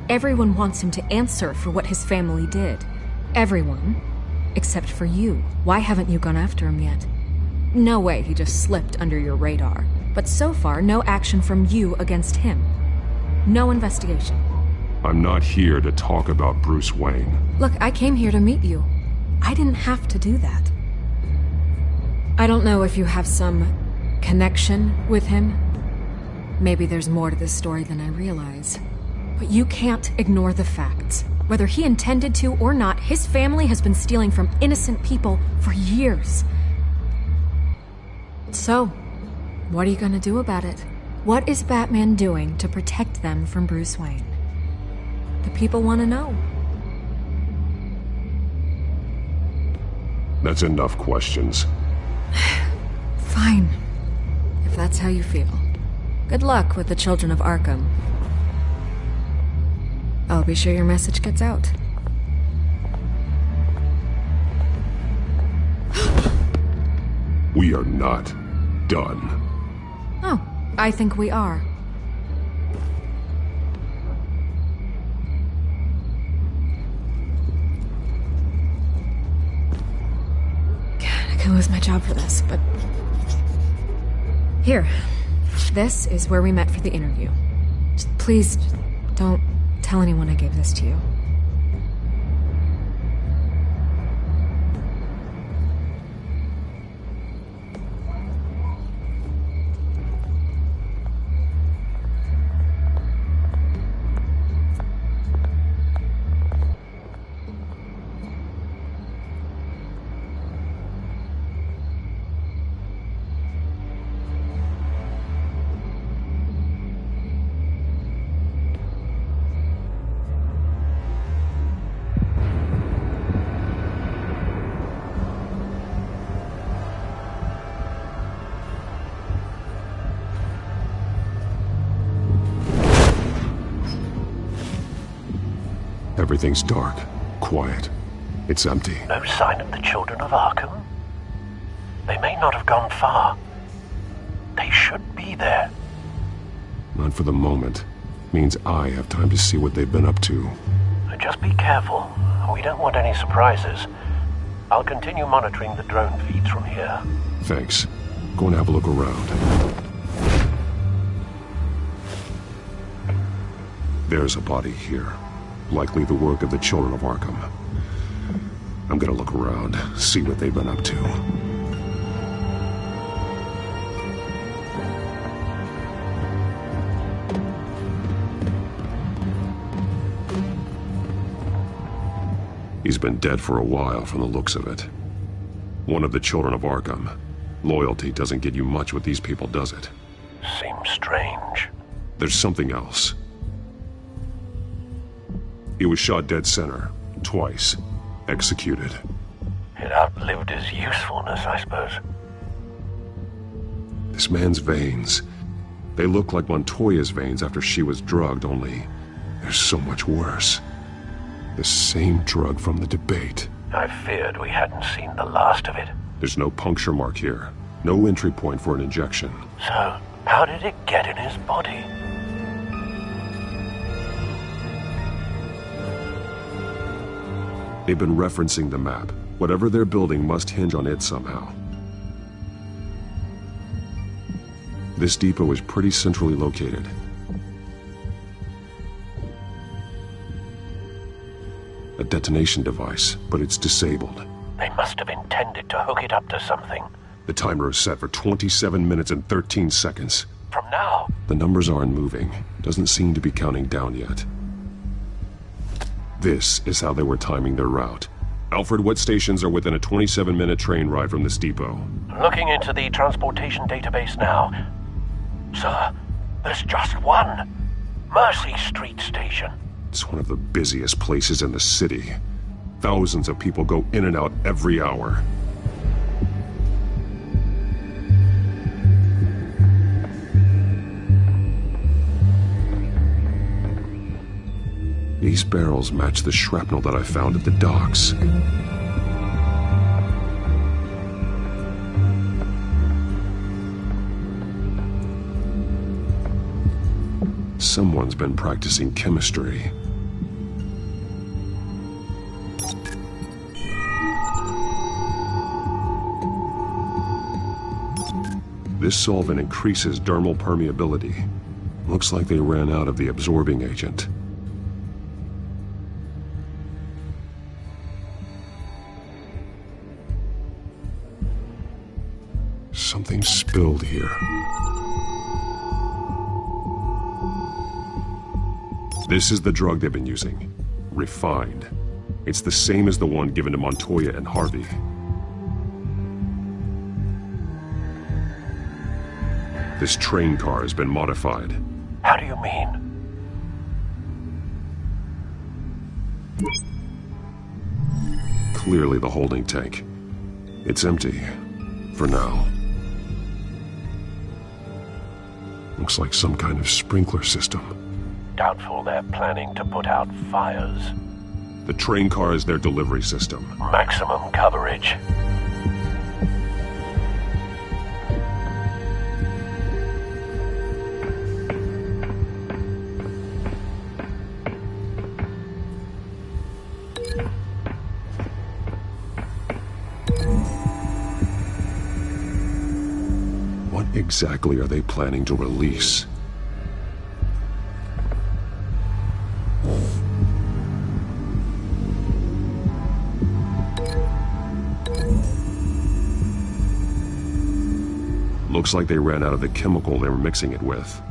Everyone wants him to answer for what his family did. Everyone, except for you. Why haven't you gone after him yet? No way he just slipped under your radar. But so far, no action from you against him. No investigation.
I'm not here to talk about Bruce Wayne.
Look, I came here to meet you. I didn't have to do that. I don't know if you have some connection with him. Maybe there's more to this story than I realize. But you can't ignore the facts. Whether he intended to or not, his family has been stealing from innocent people for years. So, what are you gonna do about it? What is Batman doing to protect them from Bruce Wayne? The people want to know.
That's enough questions.
Fine. If that's how you feel. Good luck with the children of Arkham. I'll be sure your message gets out.
We are not done.
Oh, I think we are. God, I could lose my job for this, but... Here. This is where we met for the interview. Just please, don't tell anyone I gave this to you.
Everything's dark, quiet. It's empty.
No sign of the children of Arkham? They may not have gone far. They should be there.
Not for the moment. Means I have time to see what they've been up to.
Just be careful. We don't want any surprises. I'll continue monitoring the drone feeds from here.
Thanks. Go and have a look around. There's a body here. Likely the work of the children of Arkham. I'm gonna look around, see what they've been up to. He's been dead for a while from the looks of it. One of the children of Arkham. Loyalty doesn't get you much with these people, does it?
Seems strange.
There's something else. He was shot dead center, twice, executed.
It outlived his usefulness, I suppose.
This man's veins, they look like Montoya's veins after she was drugged, only they're so much worse. The same drug from the debate.
I feared we hadn't seen the last of it.
There's no puncture mark here. No entry point for an injection.
So, how did it get in his body?
They've been referencing the map. Whatever they're building must hinge on it somehow. This depot is pretty centrally located. A detonation device, but it's disabled.
They must have intended to hook it up to something.
The timer is set for 27 minutes and 13 seconds.
From now?
The numbers aren't moving. Doesn't seem to be counting down yet. This is how they were timing their route. Alfred, what stations are within a 27-minute train ride from this depot?
Looking into the transportation database now. Sir, there's just one. Mercy Street Station.
It's one of the busiest places in the city. Thousands of people go in and out every hour. These barrels match the shrapnel that I found at the docks. Someone's been practicing chemistry. This solvent increases dermal permeability. Looks like they ran out of the absorbing agent. Something spilled here. This is the drug they've been using. Refined. It's the same as the one given to Montoya and Harvey. This train car has been modified.
How do you mean?
Clearly the holding tank. It's empty. For now. Looks like some kind of sprinkler system.
Doubtful they're planning to put out fires.
The train car is their delivery system.
Maximum coverage.
What exactly are they planning to release? Looks like they ran out of the chemical they were mixing it with.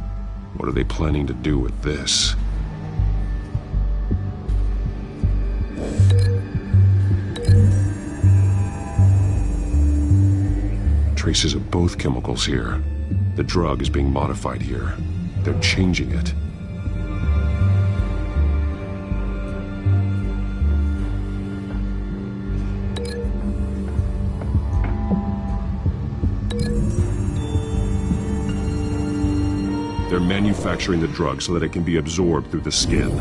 What are they planning to do with this? Traces of both chemicals here. The drug is being modified here. They're changing it. They're manufacturing the drug so that it can be absorbed through the skin.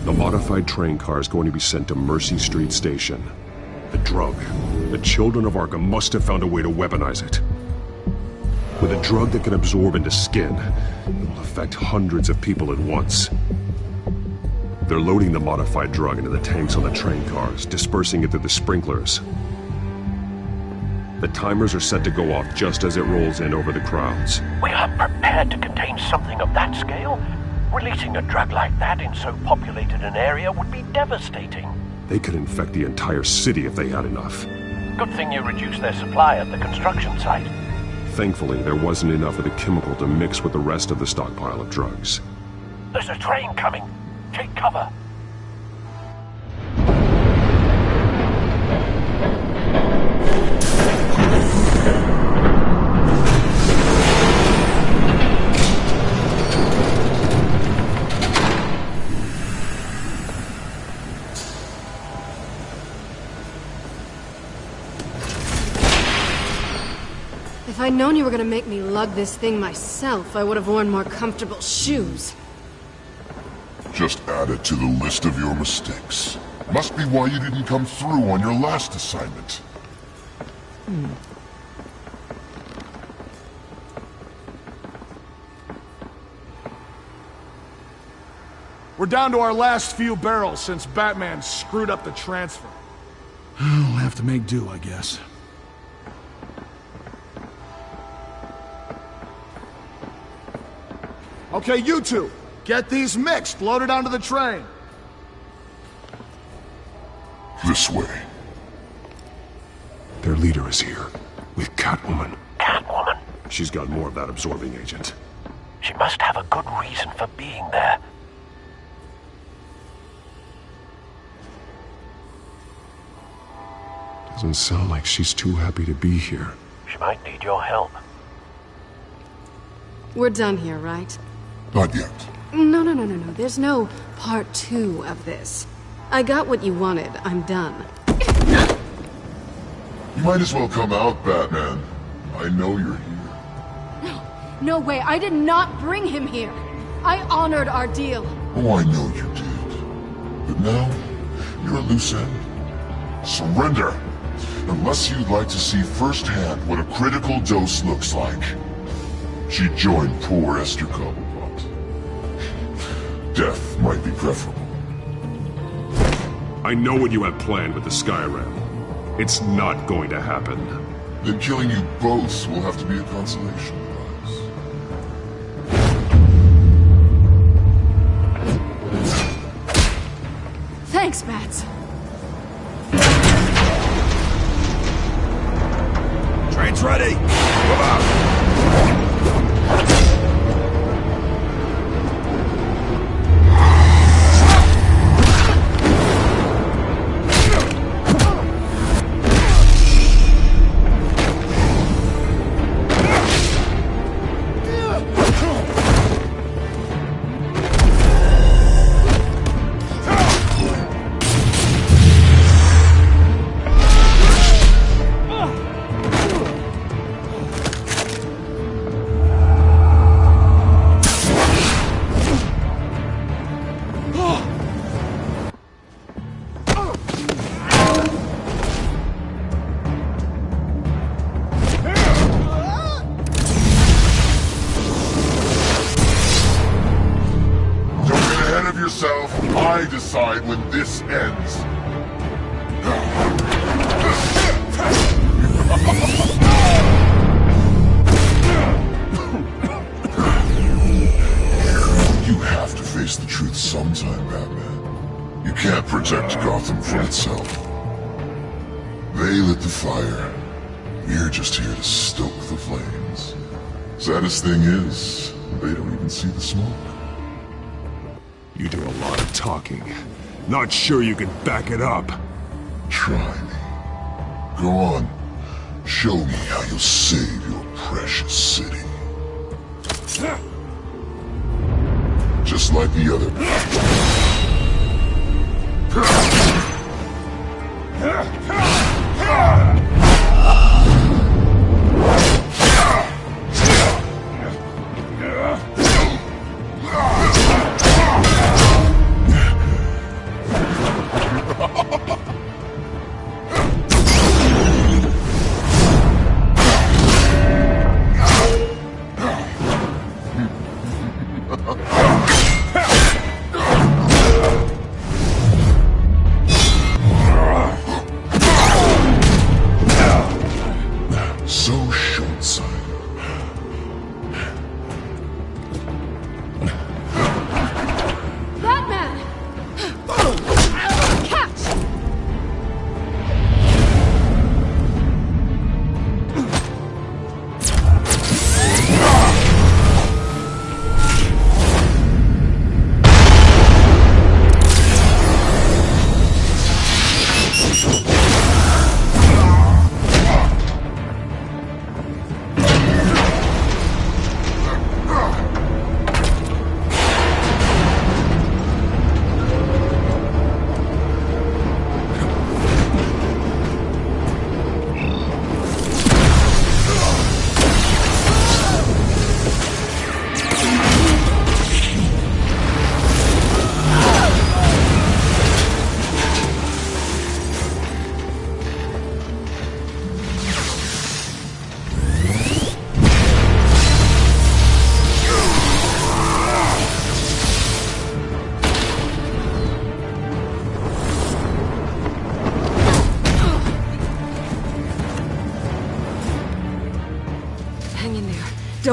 The modified train car is going to be sent to Mercy Street Station. The drug. The children of Arkham must have found a way to weaponize it. With a drug that can absorb into skin, it will affect hundreds of people at once. They're loading the modified drug into the tanks on the train cars, dispersing it through the sprinklers. The timers are set to go off just as it rolls in over the crowds.
We are prepared to contain something of that scale? Releasing a drug like that in so populated an area would be devastating.
They could infect the entire city if they had enough.
Good thing you reduced their supply at the construction site.
Thankfully, there wasn't enough of the chemical to mix with the rest of the stockpile of drugs.
There's a train coming. Take cover.
If I'd known you were gonna make me lug this thing myself, I would have worn more comfortable shoes.
Just add it to the list of your mistakes. Must be why you didn't come through on your last assignment.
We're down to our last few barrels since Batman screwed up the transfer. We'll have to make do, I guess. Okay, you two, get these mixed, loaded onto the train.
This way.
Their leader is here, with Catwoman.
Catwoman?
She's got more of that absorbing agent.
She must have a good reason for being there.
Doesn't sound like she's too happy to be here.
She might need your help.
We're done here, right?
Not yet.
No. There's no part 2 of this. I got what you wanted. I'm done.
You might as well come out, Batman. I know you're here.
No way. I did not bring him here. I honored our deal.
Oh, I know you did. But now, you're a loose end. Surrender! Unless you'd like to see firsthand what a critical dose looks like. She joined poor Esther Cobblepot. Death might be preferable.
I know what you had planned with the Skyrim. It's not going to happen.
Then killing you both will have to be a consolation prize.
Thanks, Bats.
Train's ready! Move out!
I decide when this ends. You have to face the truth sometime, Batman. You can't protect Gotham from itself. They lit the fire. We're just here to stoke the flames. Saddest thing is, they don't even see the smoke.
You do a lot of talking. Not sure you can back it up.
Try me. Go on. Show me how you'll save your precious city. Just like the other.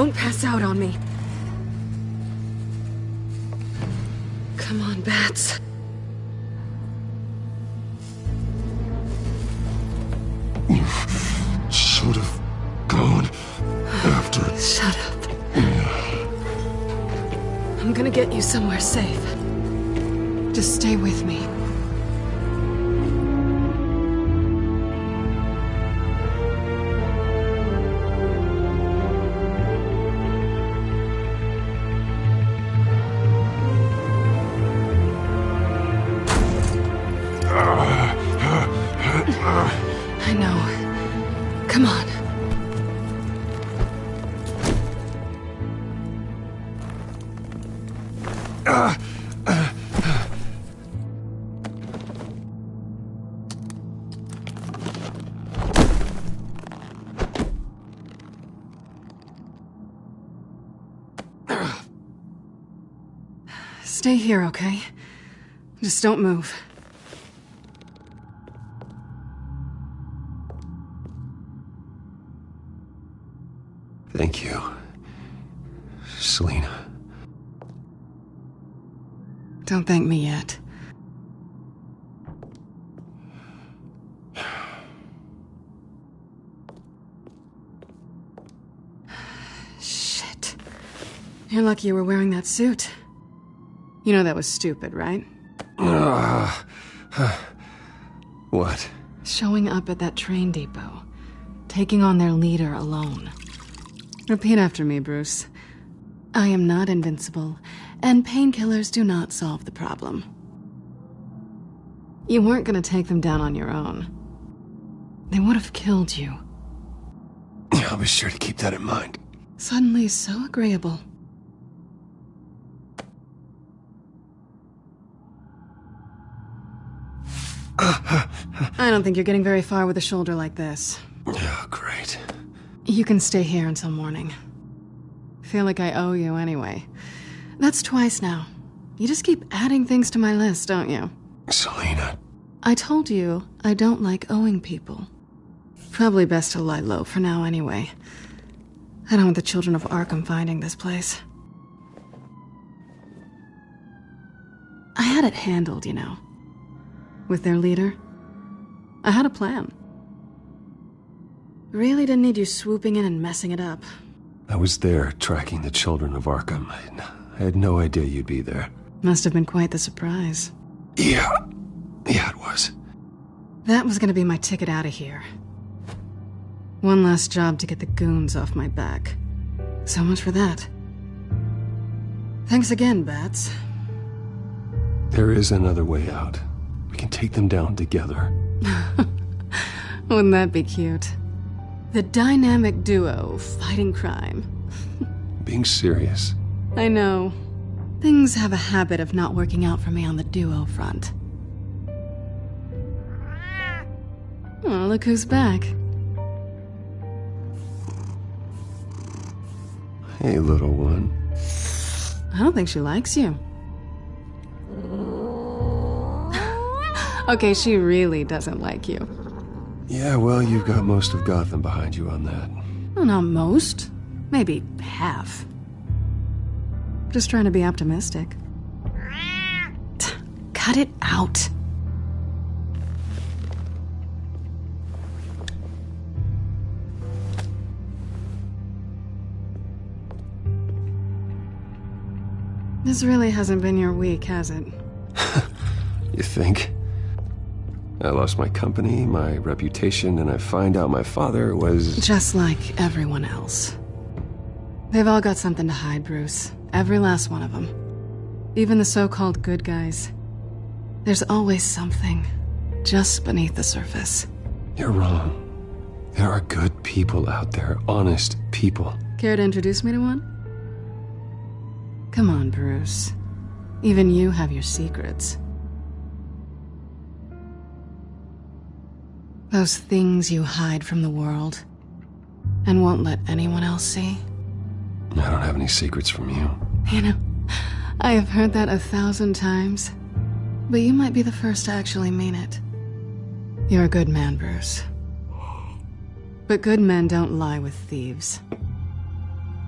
Don't pass out on me. Come on, Bats.
You should have gone after...
Shut up. I'm gonna get you somewhere safe. Just stay with me. I know. Come on. Stay here, okay? Just don't move.
Thank you, Selina.
Don't thank me yet. Shit. You're lucky you were wearing that suit. You know that was stupid, right?
What?
Showing up at that train depot. Taking on their leader alone. Repeat after me, Bruce. I am not invincible, and painkillers do not solve the problem. You weren't gonna take them down on your own. They would have killed you.
I'll be sure to keep that in mind.
Suddenly so agreeable. I don't think you're getting very far with a shoulder like this.
Oh, great.
You can stay here until morning. Feel like I owe you anyway. That's twice now. You just keep adding things to my list, don't you?
Selina.
I told you I don't like owing people. Probably best to lie low for now anyway. I don't want the children of Arkham finding this place. I had it handled, you know. With their leader. I had a plan. Really didn't need you swooping in and messing it up.
I was there tracking the children of Arkham. I had no idea you'd be there.
Must have been quite the surprise.
Yeah, it was.
That was gonna be my ticket out of here. One last job to get the goons off my back. So much for that. Thanks again, Bats.
There is another way out. We can take them down together.
Wouldn't that be cute? The dynamic duo fighting crime.
Being serious.
I know. Things have a habit of not working out for me on the duo front. Oh, look who's back.
Hey, little one.
I don't think she likes you. Okay, she really doesn't like you.
Yeah, well, you've got most of Gotham behind you on that.
Well, not most. Maybe half. Just trying to be optimistic. Cut it out. This really hasn't been your week, has it?
You think? I lost my company, my reputation, and I find out my father was...
Just like everyone else. They've all got something to hide, Bruce. Every last one of them. Even the so-called good guys. There's always something just beneath the surface.
You're wrong. There are good people out there, honest people.
Care to introduce me to one? Come on, Bruce. Even you have your secrets. Those things you hide from the world and won't let anyone else see.
I don't have any secrets from you.
You know, I have heard that 1,000 times, but you might be the first to actually mean it. You're a good man, Bruce. But good men don't lie with thieves.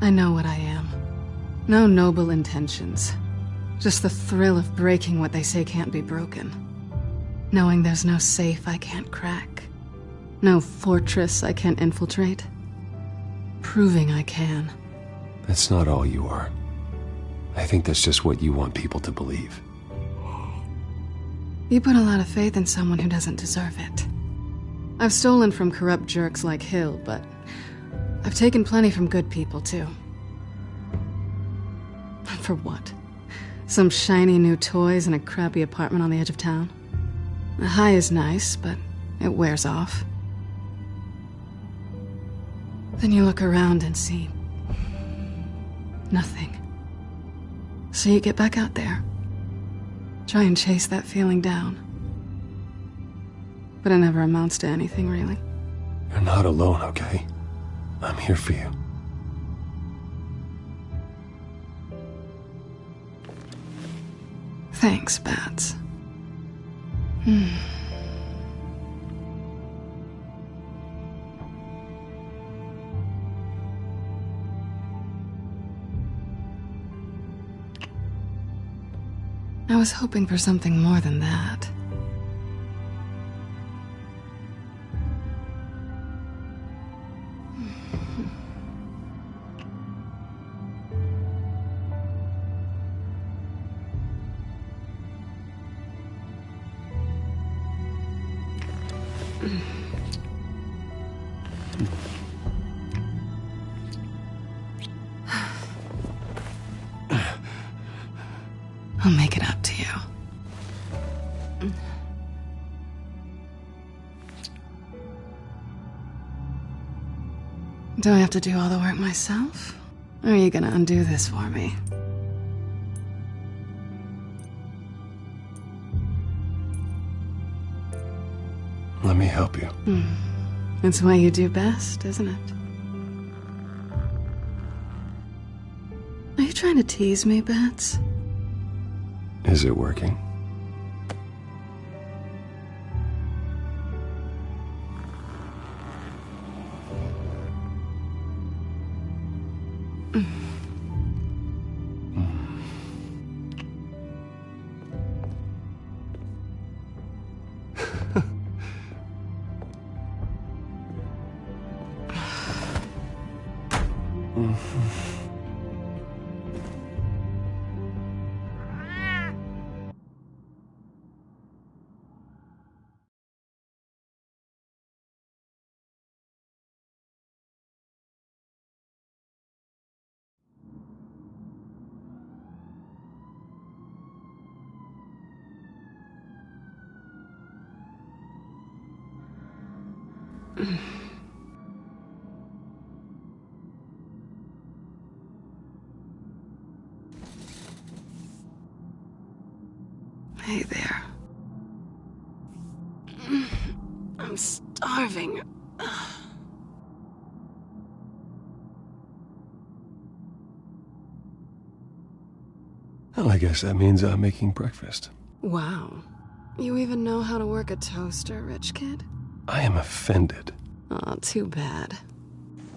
I know what I am. No noble intentions. Just the thrill of breaking what they say can't be broken. Knowing there's no safe I can't crack. No fortress I can't infiltrate. Proving I can.
That's not all you are. I think that's just what you want people to believe.
You put a lot of faith in someone who doesn't deserve it. I've stolen from corrupt jerks like Hill, but I've taken plenty from good people, too. For what? Some shiny new toys and a crappy apartment on the edge of town? The high is nice, but it wears off. Then you look around and see nothing. So you get back out there. Try and chase that feeling down. But it never amounts to anything, really.
You're not alone, okay? I'm here for you.
Thanks, Bats. I was hoping for something more than that. I'll make it up to you. Do I have to do all the work myself? Or are you gonna undo this for me?
Let me help you.
It's what you do best, isn't it? Are you trying to tease me, Bats?
Is it working?
Hey there. I'm starving.
Well, I guess that means I'm making breakfast.
Wow. You even know how to work a toaster, rich kid?
I am offended.
Aw, too bad.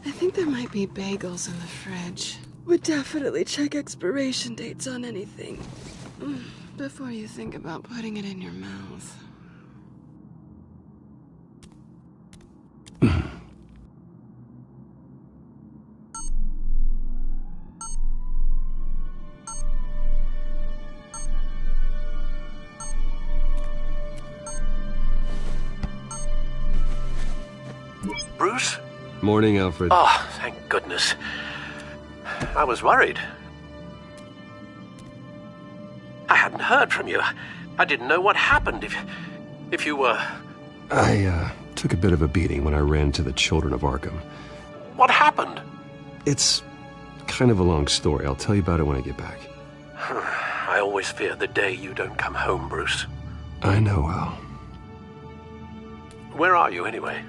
I think there might be bagels in the fridge. Would definitely check expiration dates on anything before you think about putting it in your mouth.
Bruce?
Morning, Alfred.
Oh, thank goodness. I was worried. I hadn't heard from you. I didn't know what happened if you were...
I took a bit of a beating when I ran to the Children of Arkham.
What happened?
It's kind of a long story. I'll tell you about it when I get back.
I always fear the day you don't come home, Bruce.
I know, Al.
Where are you, anyway?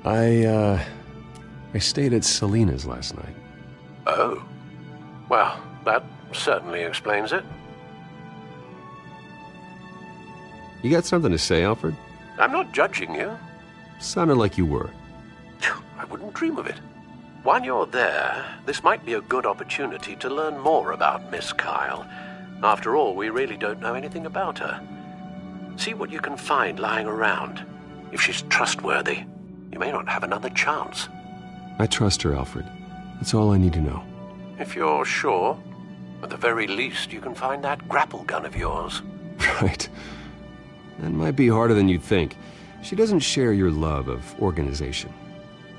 I stayed at Selena's last night.
Oh. Well, that certainly explains it.
You got something to say, Alfred?
I'm not judging you.
Sounded like you were.
I wouldn't dream of it. While you're there, this might be a good opportunity to learn more about Miss Kyle. After all, we really don't know anything about her. See what you can find lying around. If she's trustworthy, you may not have another chance.
I trust her, Alfred. That's all I need to know.
If you're sure, at the very least, you can find that grapple gun of yours.
Right. That might be harder than you'd think. She doesn't share your love of organization.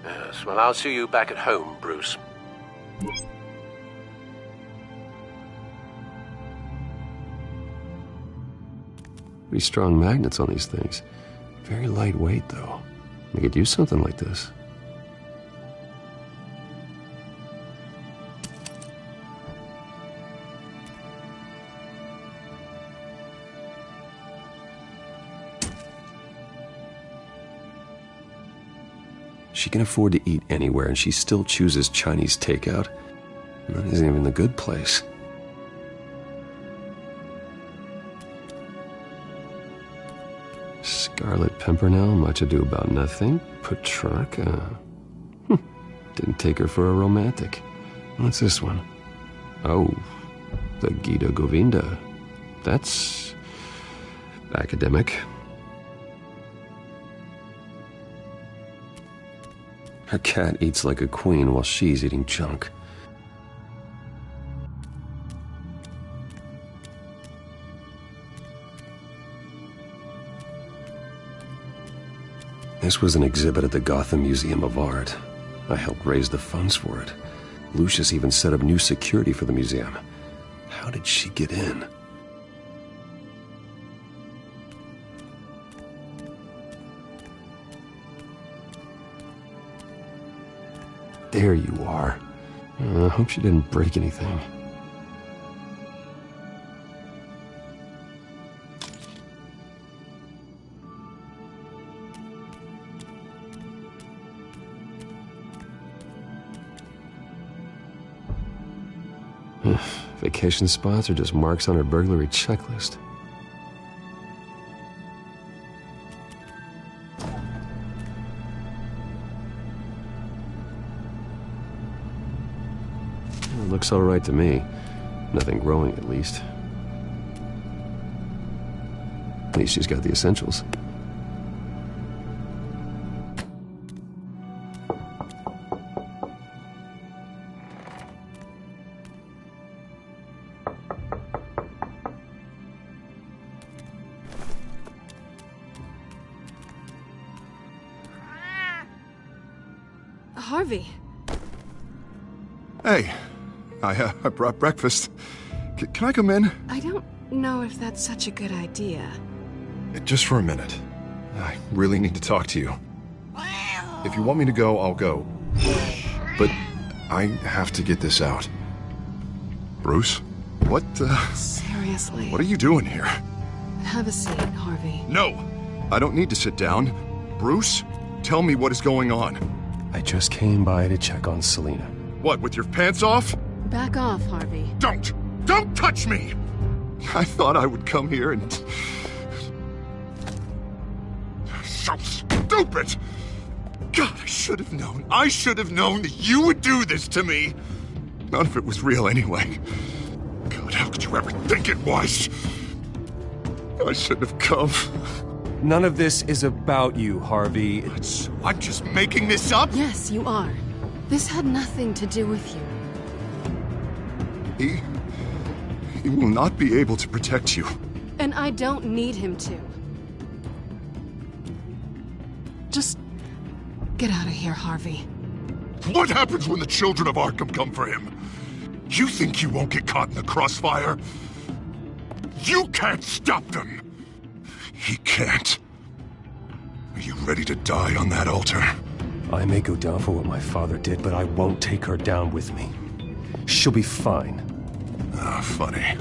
Yes, well, I'll see you back at home, Bruce.
Pretty strong magnets on these things. Very lightweight, though. They could use something like this. She can afford to eat anywhere, and she still chooses Chinese takeout. And that isn't even the good place. Scarlet Pimpernel, Much Ado About Nothing, Petrarca. Didn't take her for a romantic. What's this one? Oh, the Gita Govinda. That's academic. Her cat eats like a queen while she's eating junk. This was an exhibit at the Gotham Museum of Art. I helped raise the funds for it. Lucius even set up new security for the museum. How did she get in? There you are. I hope she didn't break anything. Vacation spots are just marks on her burglary checklist. It looks all right to me. Nothing growing, at least. At least she's got the essentials.
Harvey.
Hey, I brought breakfast. Can I come in?
I don't know if that's such a good idea.
Just for a minute. I really need to talk to you. If you want me to go, I'll go. But I have to get this out. Bruce? What,
Seriously.
What are you doing here?
Have a seat, Harvey.
No! I don't need to sit down. Bruce, tell me what is going on.
I just came by to check on Selina.
What, with your pants off?
Back off, Harvey.
Don't touch me! I thought I would come here and... So stupid! God, I should have known. I should have known that you would do this to me. None of it was real anyway. God, how could you ever think it was? I shouldn't have come.
None of this is about you, Harvey.
I'm just making this up?
Yes, you are. This had nothing to do with you.
He will not be able to protect you.
And I don't need him to. Just get out of here, Harvey.
What happens when the children of Arkham come for him? You think you won't get caught in the crossfire? You can't stop them! He can't. Are you ready to die on that altar?
I may go down for what my father did, but I won't take her down with me. She'll be fine.
Ah, funny.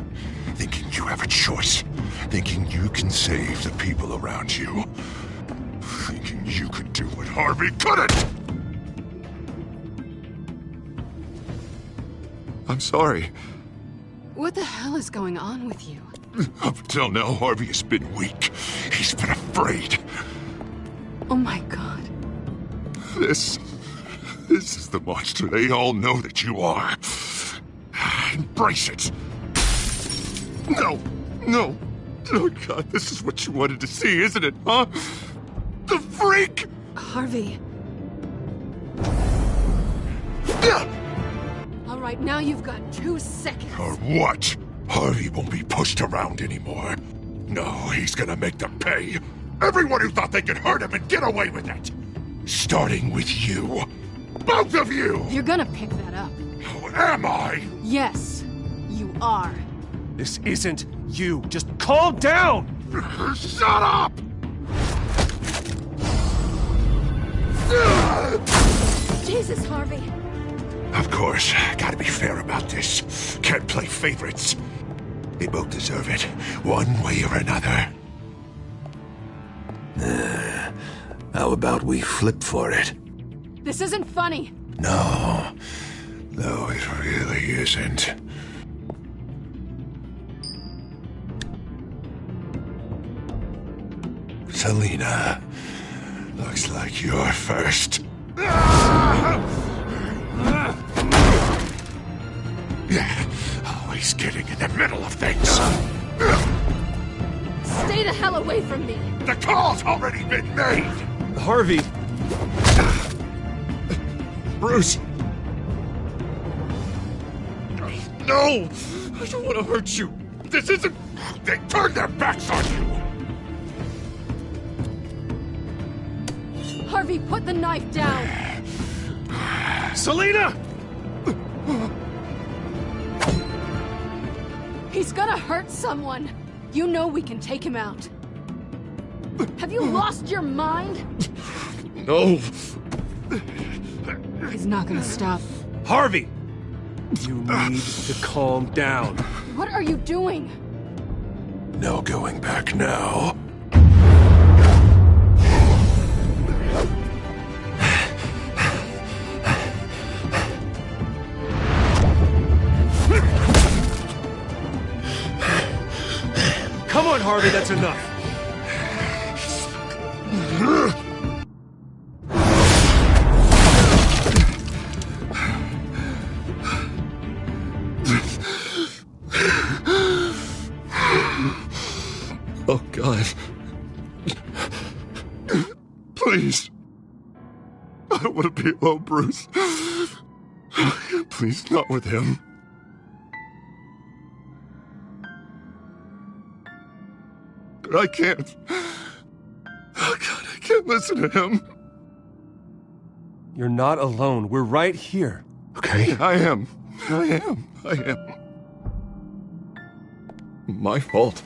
Thinking you have a choice. Thinking you can save the people around you. Thinking you could do what Harvey couldn't!
I'm sorry.
What the hell is going on with you?
Up until now, Harvey has been weak. He's been afraid.
Oh my God.
This
This is the monster they all know that you are. Embrace it. No, no. Oh, God, this is what you wanted to see, isn't it, huh? The freak!
Harvey. All right, now you've got 2 seconds.
Or what? Harvey won't be pushed around anymore. No, he's gonna make them pay. Everyone who thought they could hurt him and get away with it. Starting with you. Both of you!
You're gonna pick that up.
Oh, am I?
Yes, you are.
This isn't you. Just calm down!
Shut up!
Jesus, Harvey.
Of course, gotta be fair about this. Can't play favorites. They both deserve it, one way or another.
How about we flip for it?
This isn't funny.
No, it really isn't. Selina, looks like you're first. Yeah, always getting in the middle of things.
Stay the hell away from me.
The call's already been made.
Harvey.
Bruce. No, I don't want to hurt you. This isn't... They turned their backs on you.
Harvey, put the knife down.
Selina!
He's gonna hurt someone. You know we can take him out. Have you lost your mind?
No.
He's not gonna stop.
Harvey! You need to calm down.
What are you doing?
No going back now.
Come on, Harvey, that's enough.
Oh, God. Please. I don't want to be alone, Bruce. Please, not with him. But I can't. Oh, God, I can't listen to him.
You're not alone. We're right here.
Okay, I am. My fault.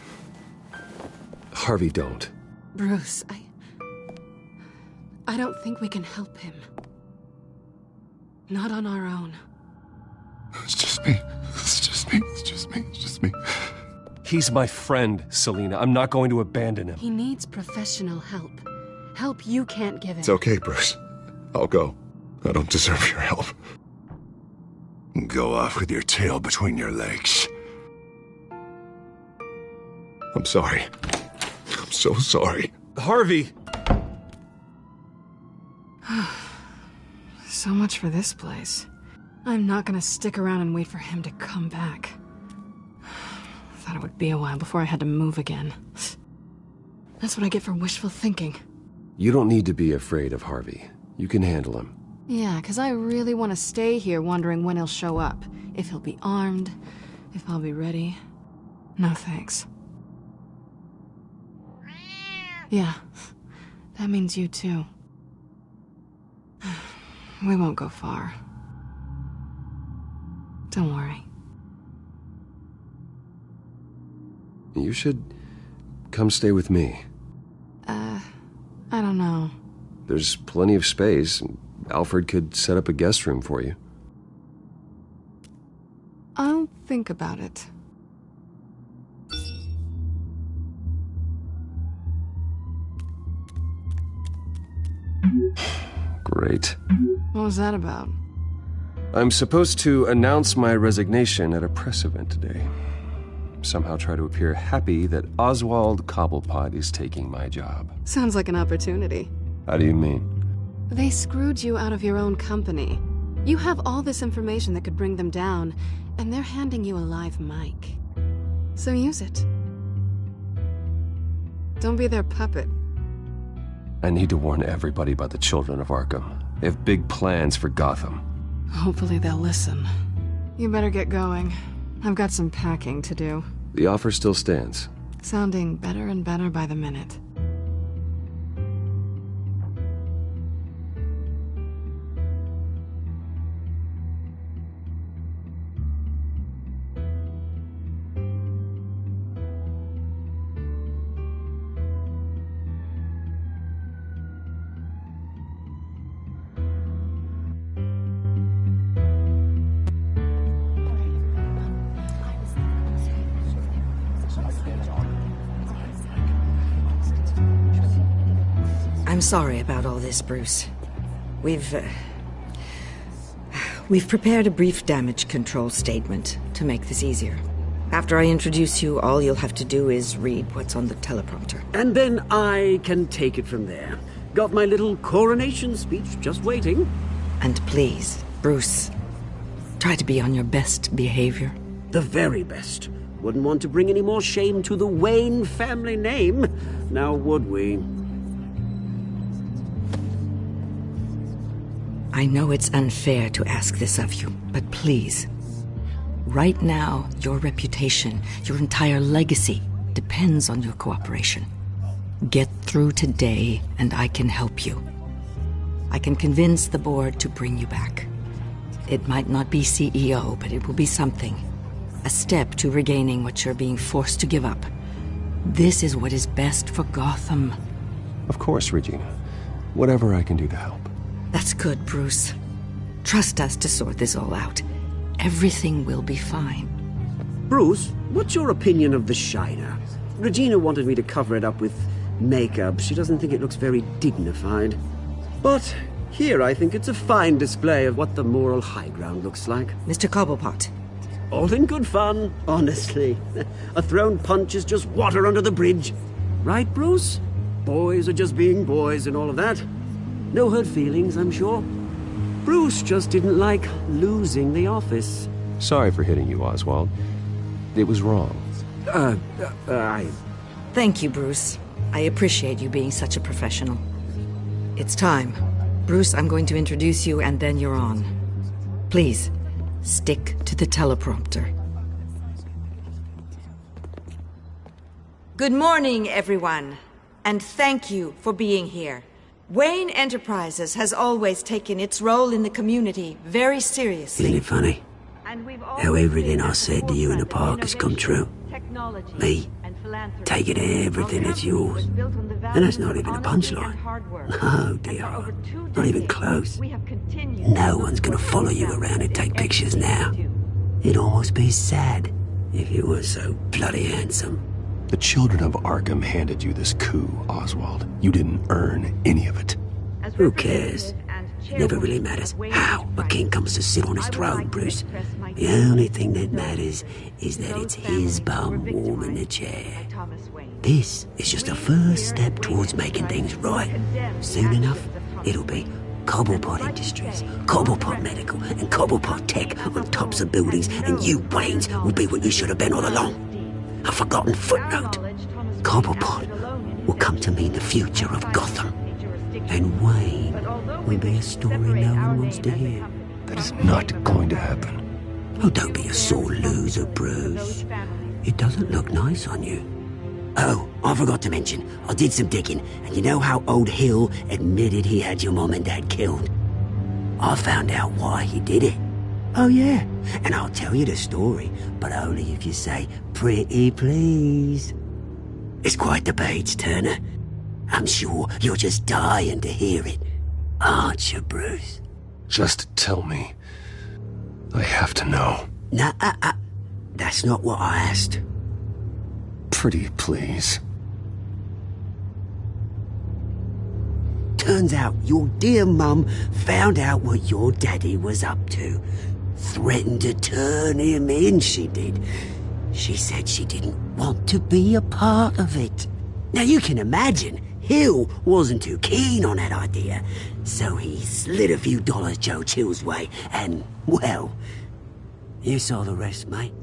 Harvey, don't.
Bruce, I don't think we can help him. Not on our own.
It's just me.
He's my friend, Selina. I'm not going to abandon him.
He needs professional help. Help you can't give him.
It's okay, Bruce. I'll go. I don't deserve your help. Go off with your tail between your legs. I'm sorry. I'm so sorry.
Harvey!
So much for this place. I'm not gonna stick around and wait for him to come back. Thought it would be a while before I had to move again. That's what I get for wishful thinking.
You don't need to be afraid of Harvey. You can handle him.
Yeah, 'cause I really want to stay here wondering when he'll show up. If he'll be armed, if I'll be ready. No thanks. Yeah, that means you too. We won't go far. Don't worry.
You should come stay with me.
I don't know.
There's plenty of space. Alfred could set up a guest room for you.
I'll think about it.
Great.
What was that about?
I'm supposed to announce my resignation at a press event today. Somehow try to appear happy that Oswald Cobblepot is taking my job.
Sounds like an opportunity.
How do you mean?
They screwed you out of your own company. You have all this information that could bring them down, and they're handing you a live mic. So use it. Don't be their puppet.
I need to warn everybody about the children of Arkham. They have big plans for Gotham.
Hopefully they'll listen. You better get going. I've got some packing to do.
The offer still stands.
Sounding better and better by the minute.
I'm sorry about all this, Bruce. We've prepared a brief damage control statement to make this easier. After I introduce you, all you'll have to do is read what's on the teleprompter.
And then I can take it from there. Got my little coronation speech just waiting.
And please, Bruce, try to be on your best behavior.
The very best. Wouldn't want to bring any more shame to the Wayne family name, now would we?
I know it's unfair to ask this of you, but please. Right now, your reputation, your entire legacy, depends on your cooperation. Get through today, and I can help you. I can convince the board to bring you back. It might not be CEO, but it will be something. A step to regaining what you're being forced to give up. This is what is best for Gotham.
Of course, Regina. Whatever I can do to help.
That's good, Bruce. Trust us to sort this all out. Everything will be fine.
Bruce, what's your opinion of the Shiner? Regina wanted me to cover it up with makeup. She doesn't think it looks very dignified. But here I think it's a fine display of what the moral high ground looks like.
Mr. Cobblepot.
All in good fun, honestly. A thrown punch is just water under the bridge. Right, Bruce? Boys are just being boys and all of that. No hurt feelings, I'm sure. Bruce just didn't like losing the office.
Sorry for hitting you, Oswald. It was wrong.
Thank you, Bruce. I appreciate you being such a professional. It's time. Bruce, I'm going to introduce you and then you're on. Please, stick to the teleprompter. Good morning, everyone. And thank you for being here. Wayne Enterprises has always taken its role in the community very seriously.
Isn't it funny? How everything I said to you in the park has come true. Me, taking everything that's yours. And that's not even a punchline. No, dear. Not even close. No one's gonna follow you around and take pictures now. It'd almost be sad if you were so bloody handsome.
The children of Arkham handed you this coup, Oswald. You didn't earn any of it.
Who cares? It never really matters how a king comes to sit on his throne, Bruce. The only thing that matters is that it's his bum warm in the chair. This is just a first step towards making things right. Soon enough, it'll be Cobblepot Industries, Cobblepot Medical, and Cobblepot Tech on tops of buildings, and you, Waynes, will be what you should have been all along. A forgotten footnote. Cobblepot will come to mean the future of Gotham. And Wayne will be a story no one wants to hear.
That is not going to happen.
Oh, don't be a sore loser, Bruce. It doesn't look nice on you. Oh, I forgot to mention, I did some digging, and you know how old Hill admitted he had your mom and dad killed? I found out why he did it. Oh, yeah, and I'll tell you the story, but only if you say, pretty please. It's quite the page, Turner. I'm sure you're just dying to hear it, aren't you, Bruce?
Just tell me. I have to know.
Nah, that's not what I asked.
Pretty please.
Turns out your dear mum found out what your daddy was up to. Threatened to turn him in, she did. She said she didn't want to be a part of it. Now you can imagine, Hill wasn't too keen on that idea, so he slid a few dollars Joe Chill's way, and, well, you saw the rest, mate.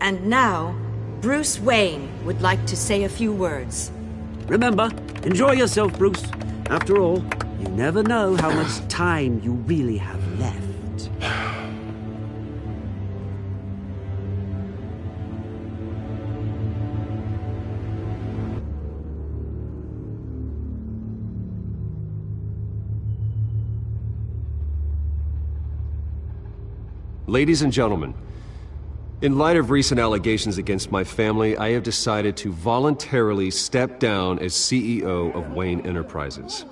And now, Bruce Wayne would like to say a few words.
Remember, enjoy yourself, Bruce. After all, you never know how much time you really have left.
Ladies and gentlemen, in light of recent allegations against my family, I have decided to voluntarily step down as CEO of Wayne Enterprises.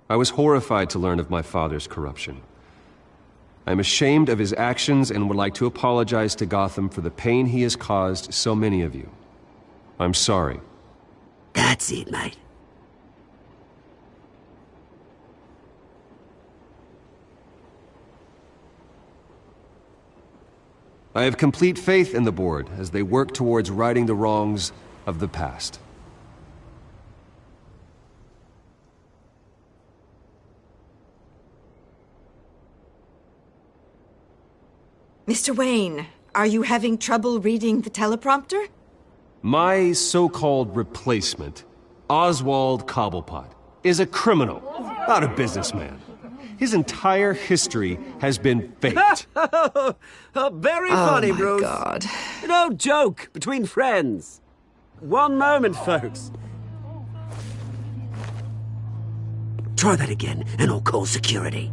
I was horrified to learn of my father's corruption. I'm ashamed of his actions and would like to apologize to Gotham for the pain he has caused so many of you. I'm sorry.
That's it, mate.
I have complete faith in the board as they work towards righting the wrongs of the past.
Mr. Wayne, are you having trouble reading the teleprompter?
My so-called replacement, Oswald Cobblepot, is a criminal, not a businessman. His entire history has been faked.
Very funny, Bruce.
Oh, my God.
No joke between friends. One moment, folks.
Try that again, and I'll call security.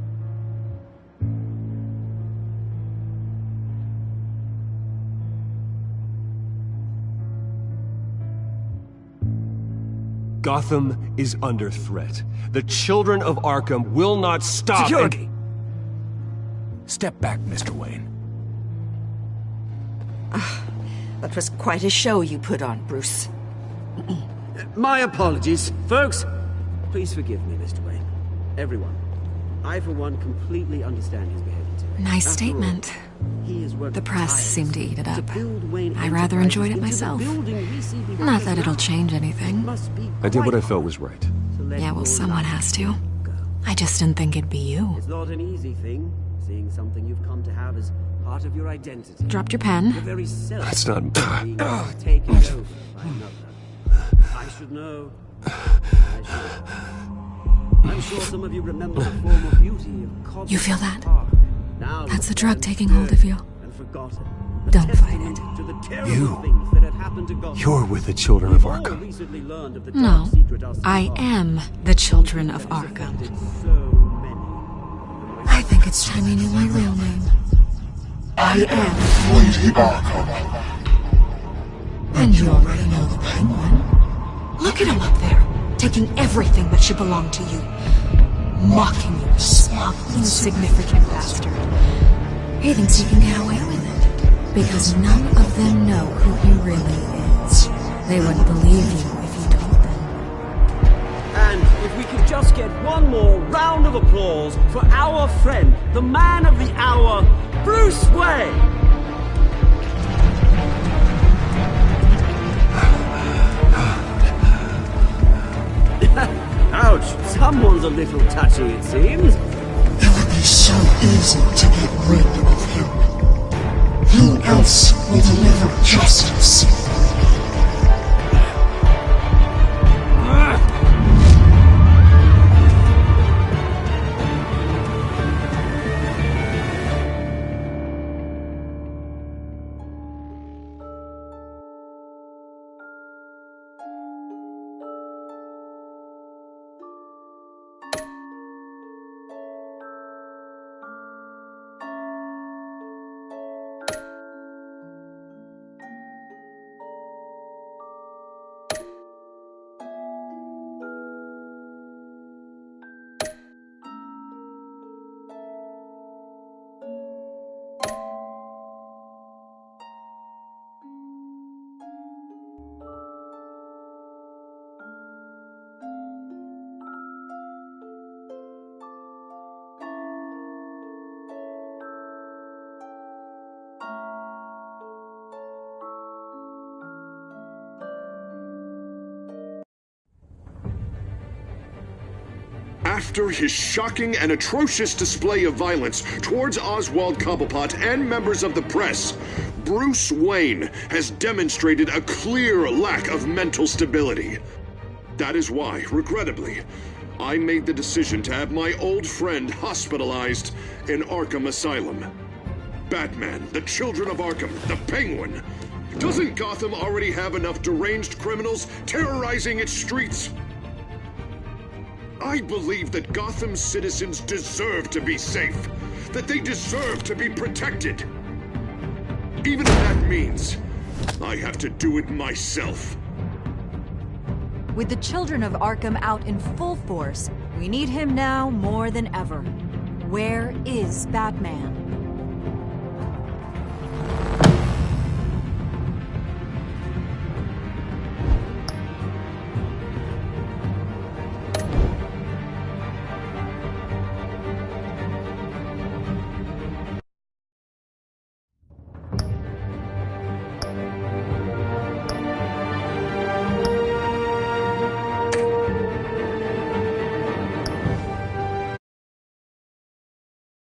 Gotham is under threat. The children of Arkham will not stop.
Security!
Step back, Mr. Wayne.
That was quite a show you put on, Bruce.
My apologies. Folks, please forgive me, Mr. Wayne. Everyone. I, for one, completely understand his behavior today.
Nice
After all,
statement.
he has worked
The press seemed to eat it up.
build Wayne
I rather enjoyed it
Enterprises into the
myself.
building we see before
Not
us
that it'll
now.
change anything.
Must be
I did what I
quite
felt was right.
to let
Yeah, well,
your
someone
life
has to.
go.
I just didn't think it'd be you.
It's not an easy thing, seeing something you've come to have as part of your identity.
Dropped your pen.
Your very self
That's not...
being taken over by another. I should know. I should. I'm sure some of you remember the former beauty of Cobble
You feel that?
Park. Now
That's the
it's
drug
been
taking hold of you.
and forgotten. A
Don't fight
testament
it.
to the terrible
You-
things that had happened to Gotham.
You're with the children of
We've all
Arkham.
recently learned of the
No,
dark secret our
I
city
am the children of
has
Arkham.
affected so many.
I think it's time you knew my real name. I am.
Lady Arkham.
And you already know the Penguin. Look at him up there, taking everything that should belong to you. Mocking you, smug, insignificant bastard. He thinks he can get away with it. Because none of them know who he really is. They wouldn't believe you if you told them.
And if we could just get one more round of applause for our friend, the man of the hour, Bruce Wayne! Ouch, someone's a little touchy, it seems.
It would be so easy to get rid of him. Who else will deliver justice?
After his shocking and atrocious display of violence towards Oswald Cobblepot and members of the press, Bruce Wayne has demonstrated a clear lack of mental stability. That is why, regrettably, I made the decision to have my old friend hospitalized in Arkham Asylum. Batman, the Children of Arkham, the Penguin. Doesn't Gotham already have enough deranged criminals terrorizing its streets? I believe that Gotham's citizens deserve to be safe, that they deserve to be protected. Even if that means I have to do it myself.
With the Children of Arkham out in full force, we need him now more than ever. Where is Batman?